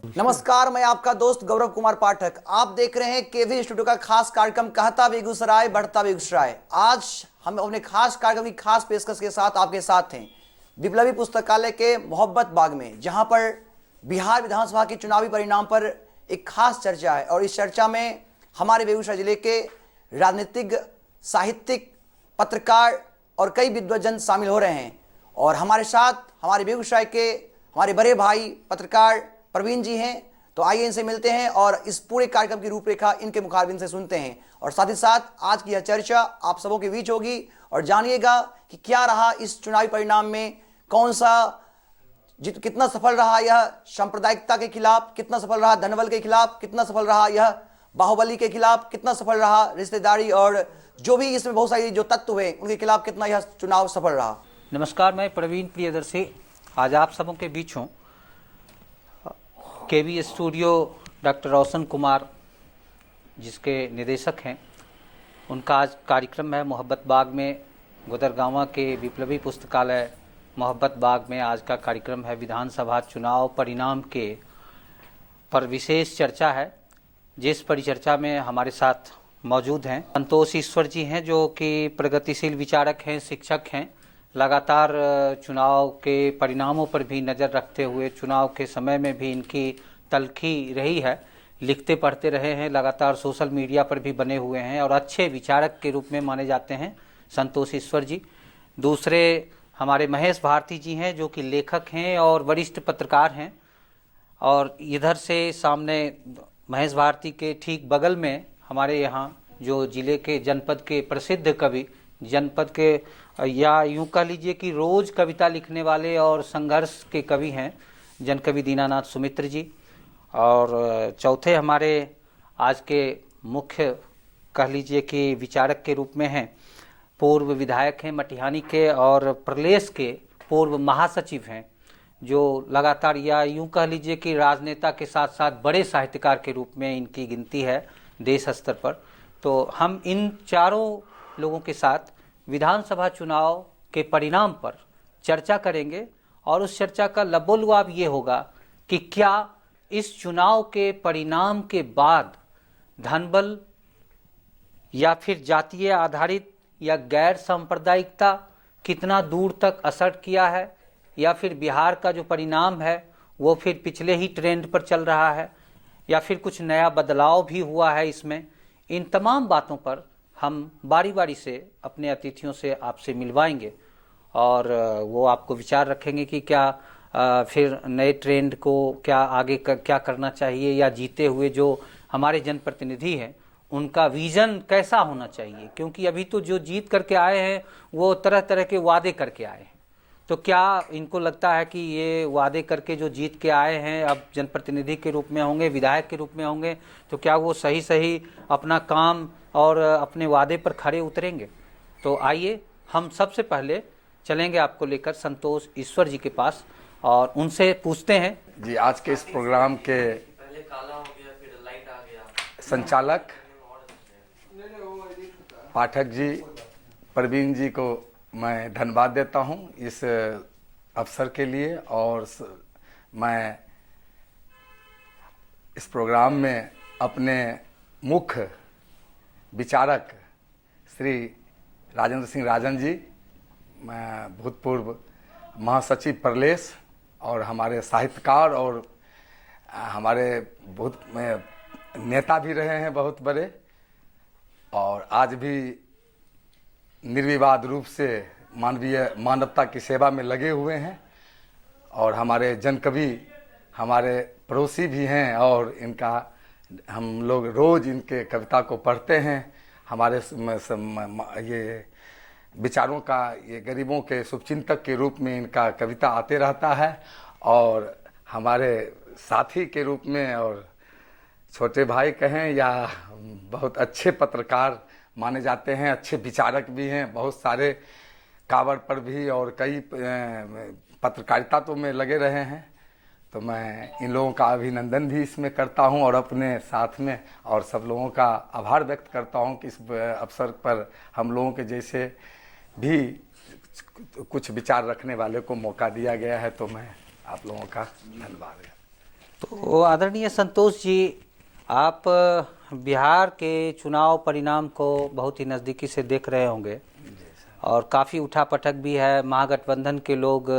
नमस्कार, मैं आपका दोस्त गौरव कुमार पाठक। आप देख रहे हैं केवी स्टूडियो का खास कार्यक्रम कहता बेगूसराय बढ़ता बेगूसराय। आज हम अपने खास कार्यक्रम की खास पेशकश के साथ आपके साथ हैं विप्लवी पुस्तकालय के मोहब्बत बाग में, जहां पर बिहार विधानसभा के चुनावी परिणाम पर एक खास चर्चा है। और इस चर्चा में हमारे बेगूसराय जिले के राजनीतिक, साहित्यिक, पत्रकार और कई विद्वजन शामिल हो रहे हैं। और हमारे साथ हमारे बेगूसराय के हमारे बड़े भाई पत्रकार प्रवीण जी हैं। तो आइए इनसे मिलते हैं और इस पूरे कार्यक्रम की रूपरेखा इनके मुखारबिन से सुनते हैं। और साथ ही साथ आज की यह चर्चा आप सबों के बीच होगी और जानिएगा कि क्या रहा इस चुनावी परिणाम में, कौन सा कितना सफल रहा यह सांप्रदायिकता के खिलाफ, कितना सफल रहा धनबल के खिलाफ, कितना सफल रहा यह बाहुबली के खिलाफ, कितना सफल रहा रिश्तेदारी और जो भी इसमें बहुत सारी जो तत्व हुए उनके खिलाफ कितना यह चुनाव सफल रहा। नमस्कार, मैं प्रवीण प्रियदर्शी आज आप सबों के बीच हूँ। केवी स्टूडियो डॉक्टर रोशन कुमार जिसके निदेशक हैं, उनका आज कार्यक्रम है मोहब्बत बाग में। गुदरगांवा के विप्लवी पुस्तकालय मोहब्बत बाग में आज का कार्यक्रम है विधानसभा चुनाव परिणाम के पर विशेष चर्चा है, जिस परिचर्चा में हमारे साथ मौजूद हैं संतोष ईश्वर जी हैं, जो कि प्रगतिशील विचारक हैं, शिक्षक हैं। लगातार चुनाव के परिणामों पर भी नज़र रखते हुए चुनाव के समय में भी इनकी तलखी रही है, लिखते पढ़ते रहे हैं, लगातार सोशल मीडिया पर भी बने हुए हैं और अच्छे विचारक के रूप में माने जाते हैं संतोष ईश्वर जी। दूसरे हमारे महेश भारती जी हैं, जो कि लेखक हैं और वरिष्ठ पत्रकार हैं। और इधर से सामने महेश भारती के ठीक बगल में हमारे यहाँ जो जिले के जनपद के प्रसिद्ध कवि, जनपद के या यूँ कह लीजिए कि रोज़ कविता लिखने वाले और संघर्ष के कवि हैं जनकवि दीनानाथ सुमित्र जी। और चौथे हमारे आज के मुख्य कह लीजिए कि विचारक के रूप में हैं, पूर्व विधायक हैं मटिहानी के और प्रदेश के पूर्व महासचिव हैं, जो लगातार या यूँ कह लीजिए कि राजनेता के साथ साथ बड़े साहित्यकार के रूप में इनकी गिनती है देश स्तर पर। तो हम इन चारों लोगों के साथ विधानसभा चुनाव के परिणाम पर चर्चा करेंगे और उस चर्चा का लबोलुआब ये होगा कि क्या इस चुनाव के परिणाम के बाद धनबल या फिर जातीय आधारित या गैर सांप्रदायिकता कितना दूर तक असर किया है, या फिर बिहार का जो परिणाम है वो फिर पिछले ही ट्रेंड पर चल रहा है, या फिर कुछ नया बदलाव भी हुआ है इसमें। इन तमाम बातों पर हम बारी बारी से अपने अतिथियों से आपसे मिलवाएंगे और वो आपको विचार रखेंगे कि क्या फिर नए ट्रेंड को क्या आगे क्या करना चाहिए, या जीते हुए जो हमारे जनप्रतिनिधि हैं उनका विज़न कैसा होना चाहिए। क्योंकि अभी तो जो जीत करके आए हैं वो तरह तरह के वादे करके आए हैं। तो क्या इनको लगता है कि ये वादे करके जो जीत के आए हैं अब जनप्रतिनिधि के रूप में होंगे, विधायक के रूप में होंगे, तो क्या वो सही सही अपना काम और अपने वादे पर खड़े उतरेंगे? तो आइए हम सबसे पहले चलेंगे आपको लेकर संतोष ईश्वर जी के पास और उनसे पूछते हैं। जी, आज के इस प्रोग्राम के संचालक पाठक जी, प्रवीण जी को मैं धन्यवाद देता हूं इस अवसर के लिए। और मैं इस प्रोग्राम में अपने मुख्य विचारक श्री राजेंद्र सिंह राजन जी, मैं भूतपूर्व महासचिव प्रदेश और हमारे साहित्यकार और हमारे बहुत में नेता भी रहे हैं बहुत बड़े, और आज भी निर्विवाद रूप से मानवता की सेवा में लगे हुए हैं। और हमारे जनकवि हमारे पड़ोसी भी हैं और इनका हम लोग रोज़ इनके कविता को पढ़ते हैं। हमारे ये विचारों का, ये गरीबों के शुभचिंतक के रूप में इनका कविता आते रहता है और हमारे साथी के रूप में और छोटे भाई कहें या बहुत अच्छे पत्रकार माने जाते हैं, अच्छे विचारक भी हैं, बहुत सारे कावड़ पर भी और कई पत्रकारिता तो में लगे रहे हैं। तो मैं इन लोगों का अभिनंदन भी इसमें करता हूं और अपने साथ में और सब लोगों का आभार व्यक्त करता हूं कि इस अवसर पर हम लोगों के जैसे भी कुछ विचार रखने वाले को मौका दिया गया है। तो मैं आप लोगों का धन्यवाद। तो आदरणीय संतोष जी, आप बिहार के चुनाव परिणाम को बहुत ही नज़दीकी से देख रहे होंगे और काफ़ी उठापटक भी है। महागठबंधन के लोग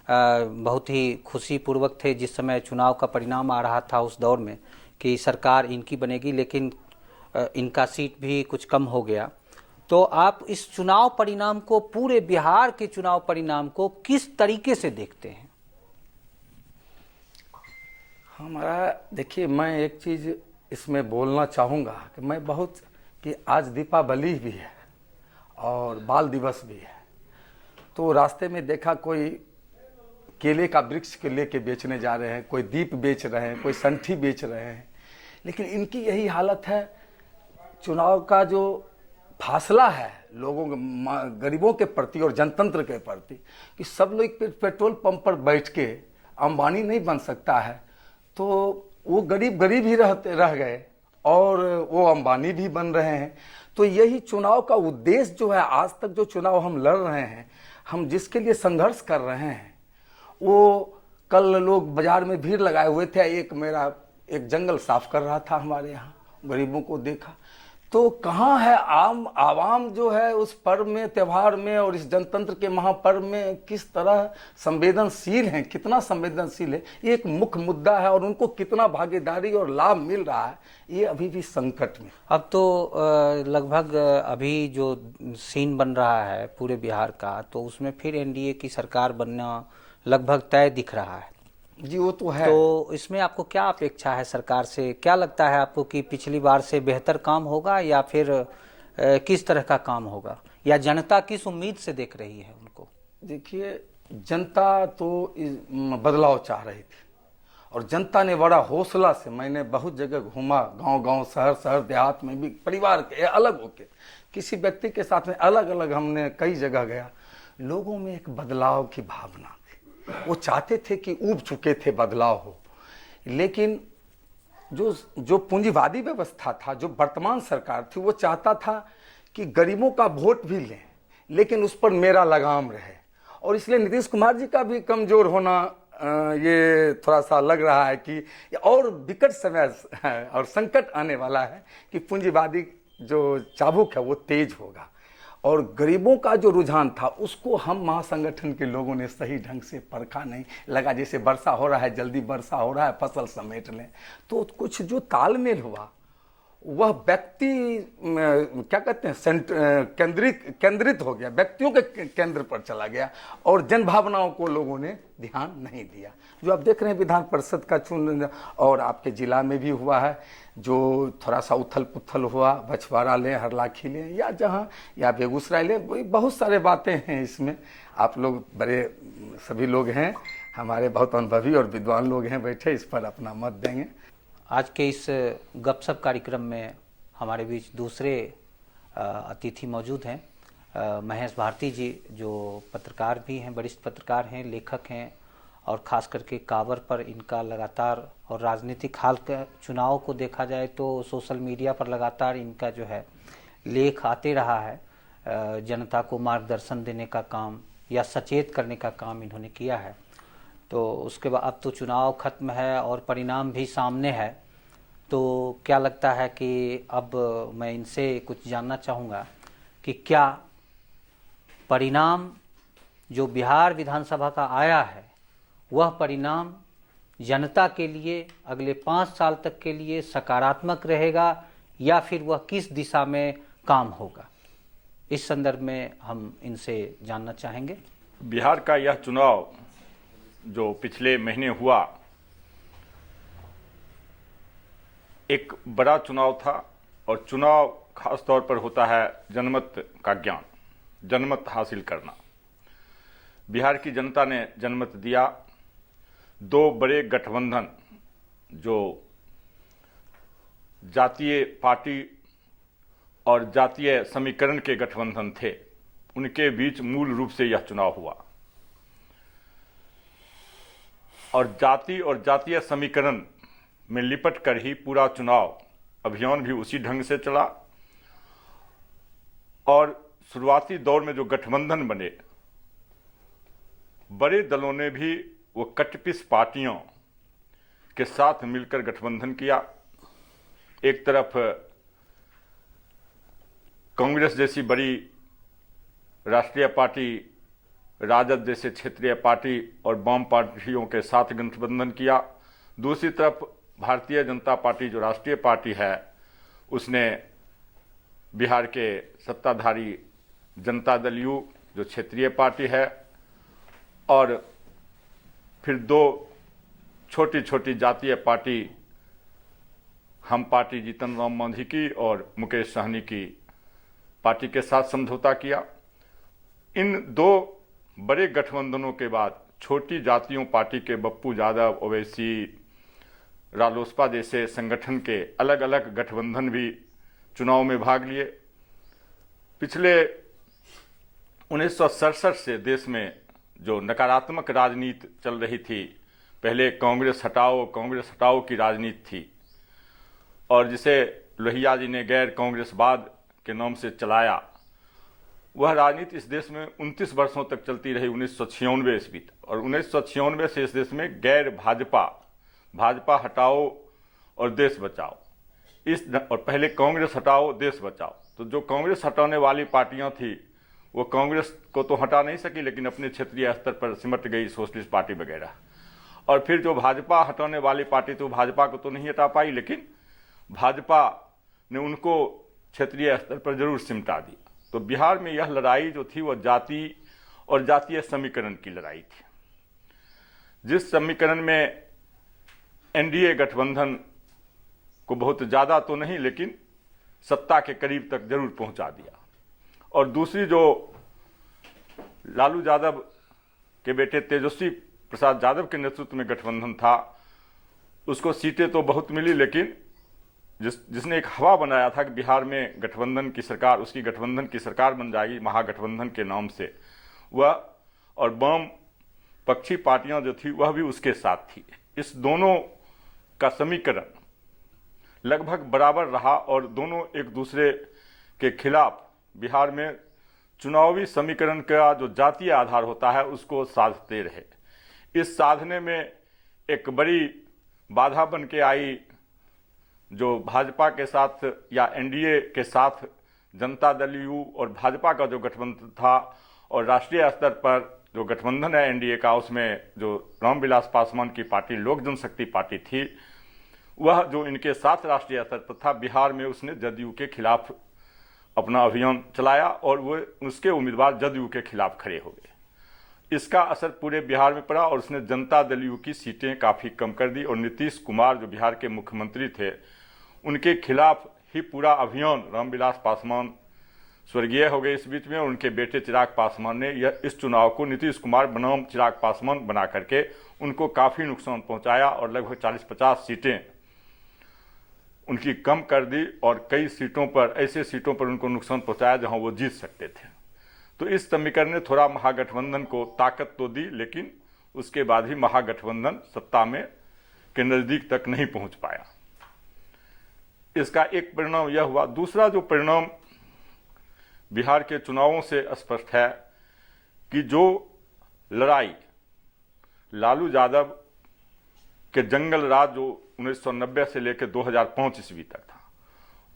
बहुत ही खुशीपूर्वक थे जिस समय चुनाव का परिणाम आ रहा था उस दौर में कि सरकार इनकी बनेगी, लेकिन इनका सीट भी कुछ कम हो गया। तो आप इस चुनाव परिणाम को, पूरे बिहार के चुनाव परिणाम को किस तरीके से देखते हैं? हमारा देखिए, मैं एक चीज़ इसमें बोलना चाहूँगा कि आज दीपावली भी है और बाल दिवस भी है। तो रास्ते में देखा कोई केले का वृक्ष के लेके बेचने जा रहे हैं, कोई दीप बेच रहे हैं, कोई संठी बेच रहे हैं, लेकिन इनकी यही हालत है। चुनाव का जो फासला है लोगों के, गरीबों के प्रति और जनतंत्र के प्रति, कि सब लोग पेट्रोल पंप पर बैठ के अंबानी नहीं बन सकता है, तो वो गरीब ही रह गए और वो अंबानी भी बन रहे हैं। तो यही चुनाव का उद्देश्य जो है, आज तक जो चुनाव हम लड़ रहे हैं, हम जिसके लिए संघर्ष कर रहे हैं, वो कल लोग बाजार में भीड़ लगाए हुए थे। एक जंगल साफ कर रहा था हमारे यहाँ, गरीबों को देखा। तो कहाँ है आवाम जो है उस पर्व में, त्यौहार में और इस जनतंत्र के महापर्व में किस तरह संवेदनशील हैं, कितना संवेदनशील है, ये एक मुख्य मुद्दा है। और उनको कितना भागीदारी और लाभ मिल रहा है, ये अभी भी संकट में। अब तो लगभग अभी जो सीन बन रहा है पूरे बिहार का, तो उसमें फिर एनडीए की सरकार बनना लगभग तय दिख रहा है। जी, वो तो है। तो इसमें आपको क्या अपेक्षा है सरकार से? क्या लगता है आपको कि पिछली बार से बेहतर काम होगा या फिर किस तरह का काम होगा, या जनता किस उम्मीद से देख रही है उनको? देखिए, जनता तो बदलाव चाह रही थी और जनता ने बड़ा हौसला से, मैंने बहुत जगह घूमा, गांव-गांव, शहर देहात में भी, परिवार के अलग होके, किसी व्यक्ति के साथ में अलग अलग हमने कई जगह गया। लोगों में एक बदलाव की भावना थी, वो चाहते थे कि ऊब चुके थे बदलाव हो। लेकिन जो पूंजीवादी व्यवस्था था, जो वर्तमान सरकार थी, वो चाहता था कि गरीबों का वोट भी लें, लेकिन उस पर मेरा लगाम रहे। और इसलिए नीतीश कुमार जी का भी कमजोर होना ये थोड़ा सा लग रहा है कि और विकट समय और संकट आने वाला है कि पूंजीवादी जो चाबुक है वो तेज होगा। और गरीबों का जो रुझान था उसको हम महासंगठन के लोगों ने सही ढंग से परखा नहीं। लगा जैसे वर्षा हो रहा है, जल्दी वर्षा हो रहा है, फसल समेट लें। तो कुछ जो तालमेल हुआ वह व्यक्ति क्या कहते हैं, केंद्रित हो गया, व्यक्तियों के केंद्र पर चला गया और जन भावनाओं को लोगों ने ध्यान नहीं दिया। जो आप देख रहे हैं विधान परिषद का चुनाव, और आपके जिला में भी हुआ है, जो थोड़ा सा उथल पुथल हुआ, बछवाड़ा लें, हरलाखी लें, या जहाँ या बेगूसराय लें, बहुत सारे बातें हैं इसमें। आप लोग बड़े सभी लोग हैं, हमारे बहुत अनुभवी और विद्वान लोग हैं बैठे, इस पर अपना मत देंगे। आज के इस गपशप कार्यक्रम में हमारे बीच दूसरे अतिथि मौजूद हैं, महेश भारती जी, जो पत्रकार भी हैं, वरिष्ठ पत्रकार हैं, लेखक हैं, और ख़ास करके कांवर पर इनका लगातार, और राजनीतिक हाल का चुनाव को देखा जाए तो सोशल मीडिया पर लगातार इनका जो है लेख आते रहा है। जनता को मार्गदर्शन देने का काम या सचेत करने का काम इन्होंने किया है। तो उसके बाद अब तो चुनाव खत्म है और परिणाम भी सामने है, तो क्या लगता है कि अब मैं इनसे कुछ जानना चाहूँगा कि क्या परिणाम जो बिहार विधानसभा का आया है, वह परिणाम जनता के लिए अगले 5 साल तक के लिए सकारात्मक रहेगा या फिर वह किस दिशा में काम होगा? इस संदर्भ में हम इनसे जानना चाहेंगे। बिहार का यह चुनाव जो पिछले महीने हुआ, एक बड़ा चुनाव था। और चुनाव खास तौर पर होता है जनमत का ज्ञान, जनमत हासिल करना। बिहार की जनता ने जनमत दिया। 2 बड़े गठबंधन जो जातीय पार्टी और जातीय समीकरण के गठबंधन थे, उनके बीच मूल रूप से यह चुनाव हुआ। और जाति और जातीय समीकरण में लिपट कर ही पूरा चुनाव अभियान भी उसी ढंग से चला। और शुरुआती दौर में जो गठबंधन बने, बड़े दलों ने भी वो कटपिस पार्टियों के साथ मिलकर गठबंधन किया। एक तरफ कांग्रेस जैसी बड़ी राष्ट्रीय पार्टी, राजद जैसे क्षेत्रीय पार्टी और वाम पार्टियों के साथ गठबंधन किया। दूसरी तरफ भारतीय जनता पार्टी जो राष्ट्रीय पार्टी है, उसने बिहार के सत्ताधारी जनता दल यू जो क्षेत्रीय पार्टी है, और फिर दो छोटी छोटी जातीय पार्टी, हम पार्टी जीतन राम मांझी की और मुकेश सहनी की पार्टी के साथ समझौता किया। इन दो बड़े गठबंधनों के बाद छोटी जातियों पार्टी के बप्पू यादव, ओवैसी, रालोसपा जैसे संगठन के अलग अलग गठबंधन भी चुनाव में भाग लिए। पिछले 1967 से देश में जो नकारात्मक राजनीति चल रही थी, पहले कांग्रेस हटाओ की राजनीति थी, और जिसे लोहिया जी ने गैर कांग्रेसवाद के नाम से चलाया, वह राजनीति इस देश में 29 वर्षों तक चलती रही, 1996 ईस्वी तक। और 1996 से इस देश में गैर भाजपा हटाओ और देश बचाओ, और पहले कांग्रेस हटाओ देश बचाओ। तो जो कांग्रेस हटाने वाली पार्टियां थी वो कांग्रेस को तो हटा नहीं सकी, लेकिन अपने क्षेत्रीय स्तर पर सिमट गई, सोशलिस्ट पार्टी वगैरह। और फिर जो भाजपा हटाने वाली पार्टी थी, भाजपा को तो नहीं हटा पाई, लेकिन भाजपा ने उनको क्षेत्रीय स्तर पर जरूर सिमटा दिया। तो बिहार में यह लड़ाई जो थी वो जाति और जातीय समीकरण की लड़ाई थी, जिस समीकरण में एनडीए गठबंधन को बहुत ज़्यादा तो नहीं लेकिन सत्ता के करीब तक जरूर पहुंचा दिया। और दूसरी जो लालू यादव के बेटे तेजस्वी प्रसाद यादव के नेतृत्व में गठबंधन था, उसको सीटें तो बहुत मिली, लेकिन जिसने एक हवा बनाया था कि बिहार में गठबंधन की सरकार, उसकी गठबंधन की सरकार बन जाएगी महागठबंधन के नाम से, वह और वाम पक्षी पार्टियां जो थी वह भी उसके साथ थी। इस दोनों का समीकरण लगभग बराबर रहा और दोनों एक दूसरे के खिलाफ बिहार में चुनावी समीकरण का जो जातीय आधार होता है उसको साधते रहे। इस साधने में एक बड़ी बाधा बन के आई जो भाजपा के साथ या एनडीए के साथ जनता दल यू और भाजपा का जो गठबंधन था, और राष्ट्रीय स्तर पर जो गठबंधन है एनडीए का, उसमें जो रामविलास पासवान की पार्टी लोक जनशक्ति पार्टी थी, वह जो इनके साथ राष्ट्रीय स्तर पर था, बिहार में उसने जदयू के खिलाफ अपना अभियान चलाया और वो उसके उम्मीदवार जदयू के खिलाफ खड़े हो गए। इसका असर पूरे बिहार में पड़ा और उसने जनता दल यू की सीटें काफ़ी कम कर दी, और नीतीश कुमार जो बिहार के मुख्यमंत्री थे उनके खिलाफ ही पूरा अभियान, रामविलास पासवान स्वर्गीय हो गए इस बीच में, और उनके बेटे चिराग पासवान ने यह इस चुनाव को नीतीश कुमार बनाम चिराग पासवान बना करके उनको काफ़ी नुकसान पहुंचाया और लगभग 40-50 सीटें उनकी कम कर दी, और कई सीटों पर, ऐसे सीटों पर उनको नुकसान पहुंचाया जहां वो जीत सकते थे। तो इस समीकरण ने थोड़ा महागठबंधन को ताकत तो दी, लेकिन उसके बाद भी महागठबंधन सत्ता में के नज़दीक तक नहीं पहुंच पाया। इसका एक परिणाम यह हुआ। दूसरा जो परिणाम बिहार के चुनावों से स्पष्ट है कि जो लड़ाई लालू यादव के जंगल राज जो 1990 से लेकर 2005 ईस्वी तक था,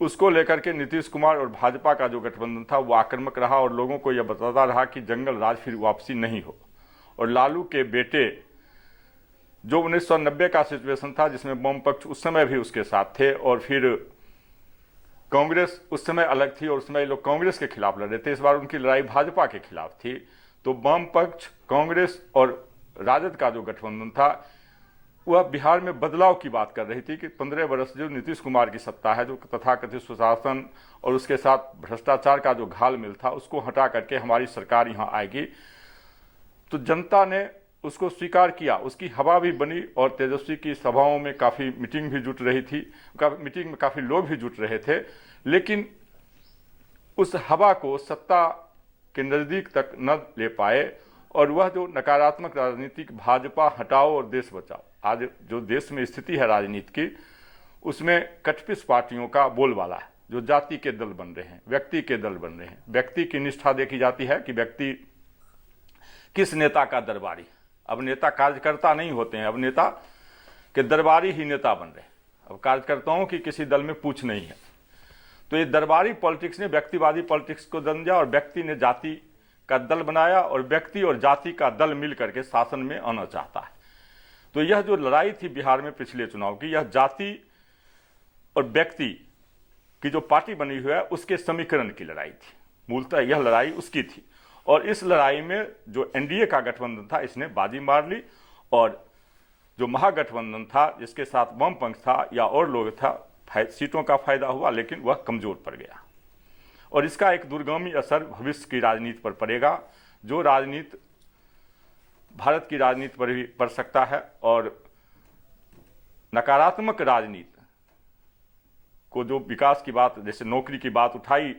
उसको लेकर के नीतीश कुमार और भाजपा का जो गठबंधन था वो आक्रामक रहा और लोगों को यह बताता रहा कि जंगल राज फिर वापसी नहीं हो। और लालू के बेटे जो 1990 का सिचुएशन था जिसमें वाम पक्ष उस समय भी उसके साथ थे, और फिर कांग्रेस उस समय अलग थी और उस समय लोग कांग्रेस के खिलाफ लड़ रहे थे, इस बार उनकी लड़ाई भाजपा के खिलाफ थी। तो वाम पक्ष, कांग्रेस और राजद का जो गठबंधन था वह बिहार में बदलाव की बात कर रही थी कि 15 वर्ष जो नीतीश कुमार की सत्ता है, जो तथाकथित सुशासन और उसके साथ भ्रष्टाचार का जो घालमेल था, उसको हटा करके हमारी सरकार यहाँ आएगी। तो जनता ने उसको स्वीकार किया, उसकी हवा भी बनी और तेजस्वी की सभाओं में काफ़ी मीटिंग भी जुट रही थी, मीटिंग में काफ़ी लोग भी जुट रहे थे, लेकिन उस हवा को सत्ता के नज़दीक तक न ले पाए। और वह जो नकारात्मक राजनीतिक भाजपा हटाओ और देश बचाओ, आज जो देश में स्थिति है राजनीति की, उसमें कटपिस पार्टियों का बोलबाला है, जो जाति के दल बन रहे हैं, व्यक्ति के दल बन रहे हैं। व्यक्ति की निष्ठा देखी जाती है कि व्यक्ति किस नेता का दरबारी। अब नेता कार्यकर्ता नहीं होते हैं, अब नेता कि दरबारी ही नेता बन रहे। अब कार्यकर्ताओं की किसी दल में पूछ नहीं है। तो ये दरबारी पॉलिटिक्स ने व्यक्तिवादी पॉलिटिक्स को जन्म दिया और व्यक्ति ने जाति का दल बनाया और व्यक्ति और जाति का दल मिल करके शासन में आना चाहता है। तो यह जो लड़ाई थी बिहार में पिछले चुनाव की, यह जाति और व्यक्ति की जो पार्टी बनी हुई है उसके समीकरण की लड़ाई थी। मूलतः यह लड़ाई उसकी थी और इस लड़ाई में जो एनडीए का गठबंधन था इसने बाजी मार ली और जो महागठबंधन था जिसके साथ वामपंथ था या और लोग था, सीटों का फायदा हुआ लेकिन वह कमजोर पड़ गया और इसका एक दूरगामी असर भविष्य की राजनीति पर पड़ेगा, जो राजनीति भारत की राजनीति पर भी पड़ सकता है। और नकारात्मक राजनीति को जो विकास की बात, जैसे नौकरी की बात उठाई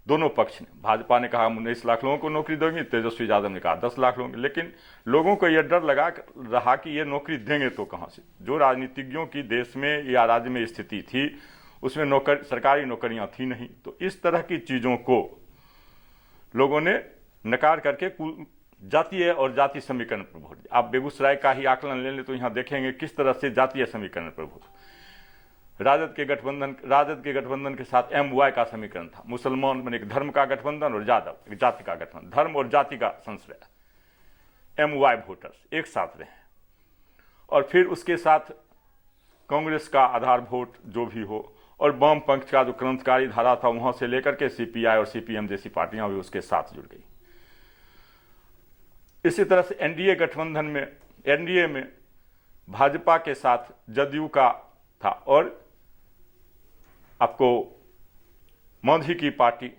दोनों पक्ष ने, भाजपा ने कहा 19 लाख लोगों को नौकरी देंगे, तेजस्वी यादव ने कहा 10 लाख लोगों को, लेकिन लोगों को यह डर लगा रहा कि ये नौकरी देंगे तो कहां से। जो राजनीतिज्ञों की देश में या राज्य में स्थिति थी उसमें सरकारी नौकरियां थी नहीं। तो इस तरह की चीजों को लोगों ने नकार करके जातीय और जाति समीकरण पर वोट दिया। आप बेगूसराय का ही आकलन ले लें तो यहां देखेंगे किस तरह से जातीय समीकरण पर वोट। राजद के गठबंधन के साथ MY का समीकरण था, मुसलमान बने धर्म का गठबंधन और यादव जाति का गठबंधन, धर्म और जाति का संश्रय, MY वोटर्स एक साथ रहे और फिर उसके साथ कांग्रेस का आधार वोट जो भी हो और वाम पंथ का जो क्रांतिकारी धारा था वहां से लेकर के CPI और CPM जैसी पार्टियां भी उसके साथ जुड़ गई। इसी तरह से एनडीए में भाजपा के साथ जदयू का था और आपको मांझी की पार्टी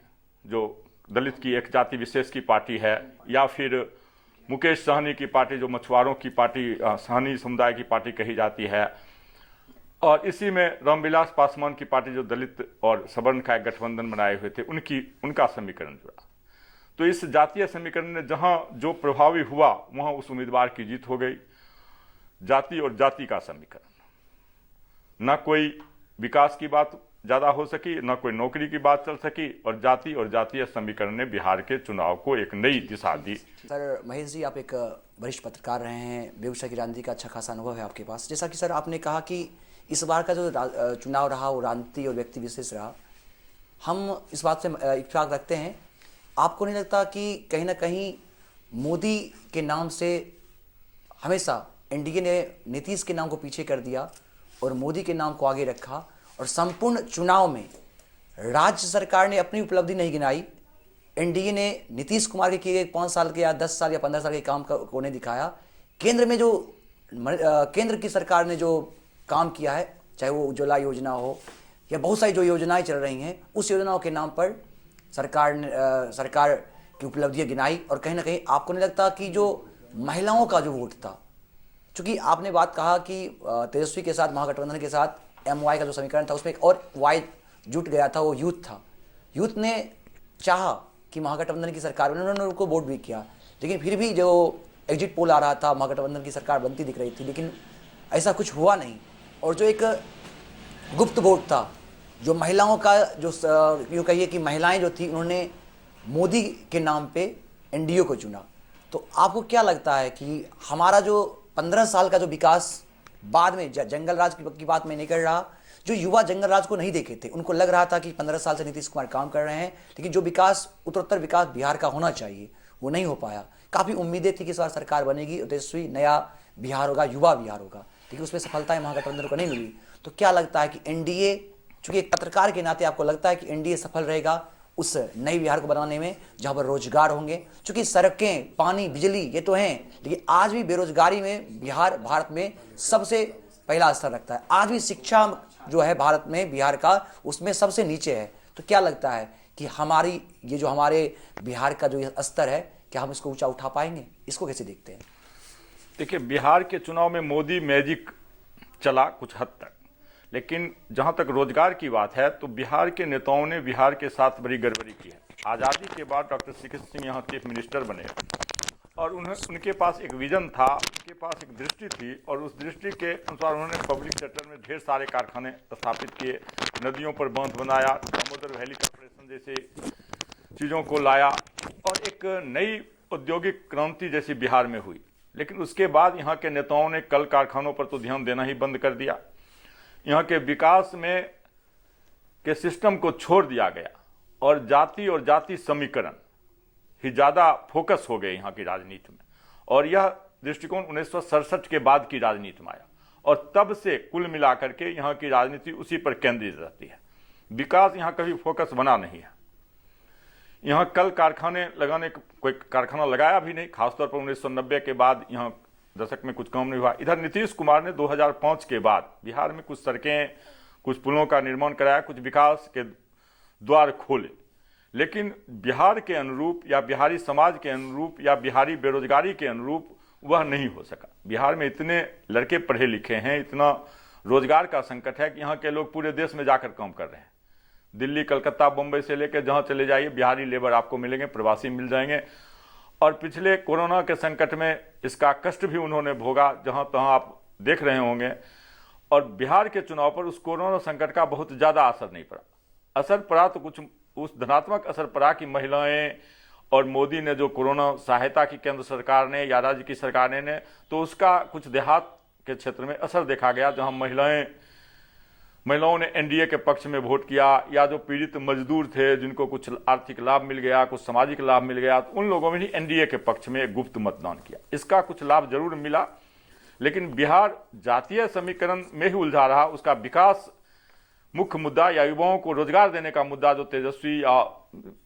जो दलित की एक जाति विशेष की पार्टी है, या फिर मुकेश सहनी की पार्टी जो मछुआरों की पार्टी, सहनी समुदाय की पार्टी कही जाती है, और इसी में रामविलास पासवान की पार्टी जो दलित और सवर्ण का एक गठबंधन बनाए हुए थे उनका समीकरण जुड़ा। तो इस जातीय समीकरण ने जहां जो प्रभावी हुआ वहां उस उम्मीदवार की जीत हो गई। जाति और जाति का समीकरण, न कोई विकास की बात ज्यादा हो सकी, न कोई नौकरी की बात चल सकी और जाति और जातीय समीकरण ने बिहार के चुनाव को एक नई दिशा दी। सर महेश जी, आप एक वरिष्ठ पत्रकार रहे हैं, बेगूसराय की राजनीति का अच्छा खासा अनुभव है आपके पास। जैसा कि सर आपने कहा कि इस बार का जो चुनाव रहा वो राजनीति और व्यक्ति विशेष रहा, हम इस बात से इत्तेफाक रखते हैं। आपको नहीं लगता कि कहीं ना कहीं मोदी के नाम से हमेशा एनडीए ने नीतीश के नाम को पीछे कर दिया और मोदी के नाम को आगे रखा और संपूर्ण चुनाव में राज्य सरकार ने अपनी उपलब्धि नहीं गिनाई, एनडीए ने नीतीश कुमार के किए गए 5 साल के या 10 साल या 15 साल के काम को नहीं दिखाया। केंद्र में जो केंद्र की सरकार ने जो काम किया है, चाहे वो उज्ज्वला योजना हो या बहुत सारी जो योजनाएं चल रही हैं, उस योजनाओं के नाम पर सरकार की उपलब्धियां गिनाई। और कहीं ना कहीं आपको नहीं लगता कि जो महिलाओं का जो वोट था, चूंकि आपने बात कहा कि तेजस्वी के साथ महागठबंधन के साथ MY का जो समीकरण था उसमें एक और Y जुट गया था, वो यूथ था। यूथ ने चाहा कि महागठबंधन की सरकार, उन्होंने उनको वोट भी किया, लेकिन फिर भी जो एग्जिट पोल आ रहा था महागठबंधन की सरकार बनती दिख रही थी, लेकिन ऐसा कुछ हुआ नहीं। और जो एक गुप्त वोट था, जो महिलाओं का, जो यूँ कहिए कि महिलाएं जो थी, उन्होंने मोदी के नाम पे एनडीए को चुना। तो आपको क्या लगता है कि हमारा जो 15 साल का जो विकास बाद में, जंगल राज की बात मैं नहीं कर रहा, जो युवा जंगल राज को नहीं देखे थे उनको लग रहा था कि 15 साल से नीतीश कुमार काम कर रहे हैं, लेकिन जो विकास, उत्तरोत्तर विकास बिहार का होना चाहिए वो नहीं हो पाया। काफ़ी उम्मीदें थी कि इस बार सरकार बनेगी, तेजस्वी नया बिहार होगा, युवा बिहार होगा, लेकिन उसमें सफलताएं महागठबंधन को नहीं मिली। तो क्या लगता है कि एनडीए, चूंकि एक पत्रकार के नाते आपको लगता है कि एनडीए सफल रहेगा उस नई बिहार को बनाने में, जहां पर रोजगार होंगे? चूंकि सड़कें, पानी, बिजली ये तो हैं, लेकिन आज भी बेरोजगारी में बिहार भारत में सबसे पहला स्तर रखता है। आज भी शिक्षा जो है भारत में बिहार का, उसमें सबसे नीचे है। तो क्या लगता है कि हमारी ये जो हमारे बिहार का जो स्तर है, क्या हम इसको ऊंचा उठा पाएंगे? इसको कैसे देखते हैं? देखिए, बिहार के चुनाव में मोदी मैजिक चला कुछ हद तक, लेकिन जहां तक रोजगार की बात है तो बिहार के नेताओं ने बिहार के साथ बड़ी गड़बड़ी की है। आज़ादी के बाद डॉक्टर सीके सिंह यहाँ चीफ मिनिस्टर बने और उनके पास एक विजन था, उनके पास एक दृष्टि थी और उस दृष्टि के अनुसार उन्होंने पब्लिक सेक्टर में ढेर सारे कारखाने स्थापित किए, नदियों पर बांध बनाया, दामोदर वैली कॉर्पोरेशन जैसे चीज़ों को लाया और एक नई औद्योगिक क्रांति जैसी बिहार में हुई, लेकिन उसके बाद यहाँ के नेताओं ने कल कारखानों पर तो ध्यान देना ही बंद कर दिया। यहाँ के विकास में के सिस्टम को छोड़ दिया गया और जाति समीकरण ही ज़्यादा फोकस हो गए यहाँ की राजनीति में। और यह दृष्टिकोण 1967 के बाद की राजनीति में आया और तब से कुल मिलाकर के यहाँ की राजनीति उसी पर केंद्रित रहती है। विकास यहाँ कभी फोकस बना नहीं है। यहाँ कल कारखाने लगाने कोई कारखाना लगाया भी नहीं, खासतौर पर 1990 के बाद यहाँ दशक में कुछ काम नहीं हुआ। इधर नीतीश कुमार ने 2005 के बाद बिहार में कुछ सड़कें, कुछ पुलों का निर्माण कराया, कुछ विकास के द्वार खोले, लेकिन बिहार के अनुरूप या बिहारी समाज के अनुरूप या बिहारी बेरोजगारी के अनुरूप वह नहीं हो सका। बिहार में इतने लड़के पढ़े लिखे हैं, इतना रोजगार का संकट है कि यहाँ के लोग पूरे देश में जाकर काम कर रहे हैं। दिल्ली, कलकत्ता, बम्बई से लेकर जहाँ चले जाइए बिहारी लेबर आपको मिलेंगे, प्रवासी मिल जाएंगे। और पिछले कोरोना के संकट में इसका कष्ट भी उन्होंने भोगा, जहाँ तहाँ आप देख रहे होंगे। और बिहार के चुनाव पर उस कोरोना संकट का बहुत ज़्यादा असर नहीं पड़ा। असर पड़ा तो कुछ उस धनात्मक असर पड़ा कि महिलाएं और मोदी ने जो कोरोना सहायता की केंद्र सरकार ने या राज्य की सरकार ने तो उसका कुछ देहात के क्षेत्र में असर देखा गया, जहां महिलाओं ने एनडीए के पक्ष में वोट किया, या जो पीड़ित मजदूर थे जिनको कुछ आर्थिक लाभ मिल गया, कुछ सामाजिक लाभ मिल गया, तो उन लोगों ने ही एनडीए के पक्ष में गुप्त मतदान किया। इसका कुछ लाभ जरूर मिला, लेकिन बिहार जातीय समीकरण में ही उलझा रहा। उसका विकास मुख्य मुद्दा या युवाओं को रोजगार देने का मुद्दा जो तेजस्वी या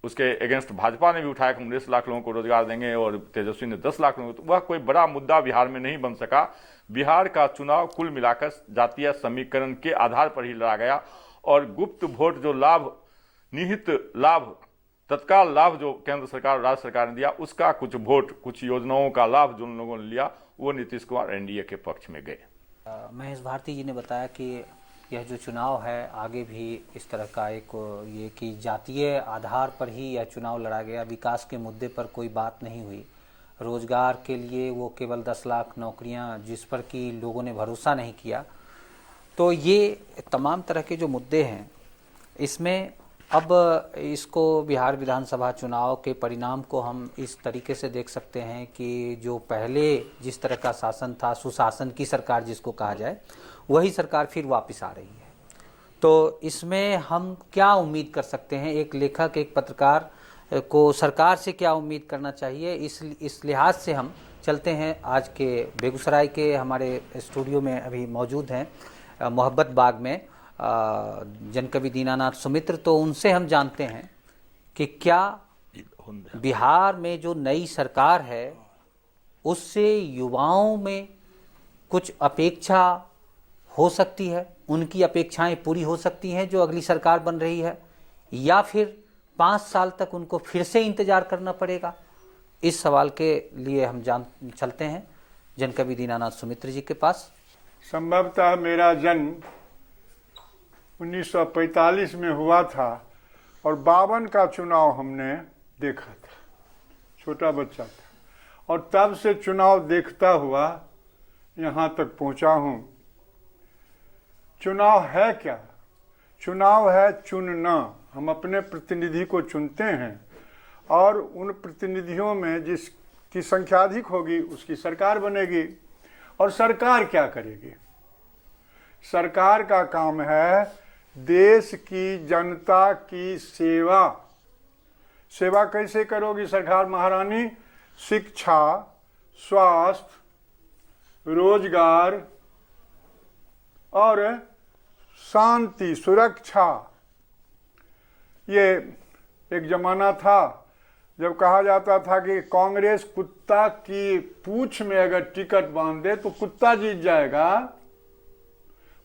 उसके अगेंस्ट भाजपा ने भी उठाया, 19 लाख लोगों को रोजगार देंगे और तेजस्वी ने 10 लाख लोगों को, तो वह कोई बड़ा मुद्दा बिहार में नहीं बन सका। बिहार का चुनाव कुल मिलाकर जातीय समीकरण के आधार पर ही लड़ा गया और गुप्त वोट जो लाभ, निहित लाभ, तत्काल लाभ जो केंद्र सरकार और राज्य सरकार ने दिया, उसका कुछ वोट, कुछ योजनाओं का लाभ जो उन लोगों ने लिया, वो नीतीश कुमार एनडीए के पक्ष में गए। महेश भारती जी ने बताया कि यह जो चुनाव है आगे भी इस तरह का एक ये कि जातीय आधार पर ही यह चुनाव लड़ा गया, विकास के मुद्दे पर कोई बात नहीं हुई। रोजगार के लिए वो केवल 10 लाख नौकरियां जिस पर कि लोगों ने भरोसा नहीं किया। तो ये तमाम तरह के जो मुद्दे हैं, इसमें अब इसको बिहार विधानसभा चुनाव के परिणाम को हम इस तरीके से देख सकते हैं कि जो पहले जिस तरह का शासन था, सुशासन की सरकार जिसको कहा जाए, वही सरकार फिर वापस आ रही है। तो इसमें हम क्या उम्मीद कर सकते हैं? एक लेखक, एक पत्रकार को सरकार से क्या उम्मीद करना चाहिए? इस लिहाज से हम चलते हैं आज के बेगूसराय के हमारे स्टूडियो में अभी मौजूद हैं मोहब्बत बाग में जनकवि दीनानाथ सुमित्र। तो उनसे हम जानते हैं कि क्या बिहार में जो नई सरकार है उससे युवाओं में कुछ अपेक्षा हो सकती है, उनकी अपेक्षाएं पूरी हो सकती हैं जो अगली सरकार बन रही है, या फिर 5 साल तक उनको फिर से इंतजार करना पड़ेगा? इस सवाल के लिए हम चलते हैं जनकवि दीनानाथ सुमित्र जी के पास। संभवतः मेरा जन्म 1945 में हुआ था और 52 का चुनाव हमने देखा था, छोटा बच्चा था, और तब से चुनाव देखता हुआ यहाँ तक पहुँचा हूँ। चुनाव है क्या? चुनाव है चुनना। हम अपने प्रतिनिधि को चुनते हैं और उन प्रतिनिधियों में जिसकी संख्या अधिक होगी उसकी सरकार बनेगी। और सरकार क्या करेगी? सरकार का काम है देश की जनता की सेवा। सेवा कैसे करोगी सरकार महारानी? शिक्षा, स्वास्थ्य, रोजगार और शांति, सुरक्षा। ये एक जमाना था जब कहा जाता था कि कांग्रेस कुत्ता की पूंछ में अगर टिकट बांध दे तो कुत्ता जीत जाएगा।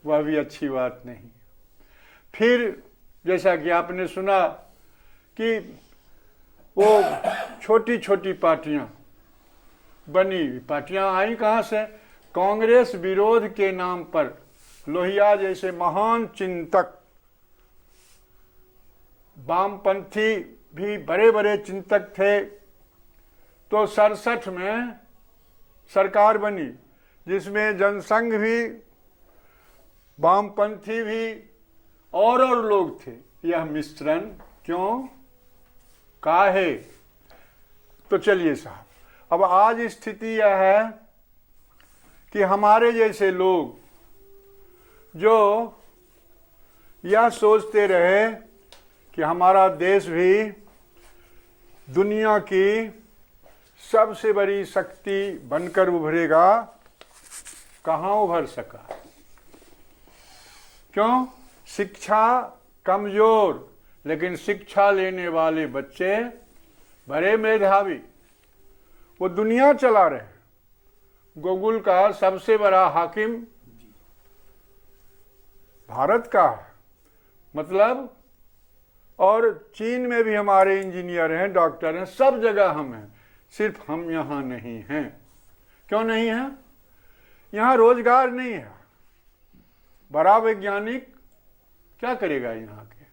वह भी अच्छी बात नहीं। फिर जैसा कि आपने सुना कि वो छोटी छोटी पार्टियां बनी। पार्टियां आई कहां से? कांग्रेस विरोध के नाम पर लोहिया जैसे महान चिंतक, वामपंथी भी बड़े बड़े चिंतक थे। तो 67 में सरकार बनी जिसमें जनसंघ भी, वामपंथी भी और लोग थे। यह मिश्रण क्यों, काहे? तो चलिए साहब, अब आज स्थिति यह है कि हमारे जैसे लोग जो यह सोचते रहे कि हमारा देश भी दुनिया की सबसे बड़ी शक्ति बनकर उभरेगा, कहाँ उभर सका? क्यों? शिक्षा कमजोर, लेकिन शिक्षा लेने वाले बच्चे बड़े मेधावी, वो दुनिया चला रहे। गूगल का सबसे बड़ा हाकिम भारत का है, मतलब, और चीन में भी हमारे इंजीनियर हैं, डॉक्टर हैं, सब जगह हम हैं, सिर्फ हम यहाँ नहीं हैं। क्यों नहीं हैं? यहाँ रोजगार नहीं है। बड़ा वैज्ञानिक क्या करेगा यहाँ के?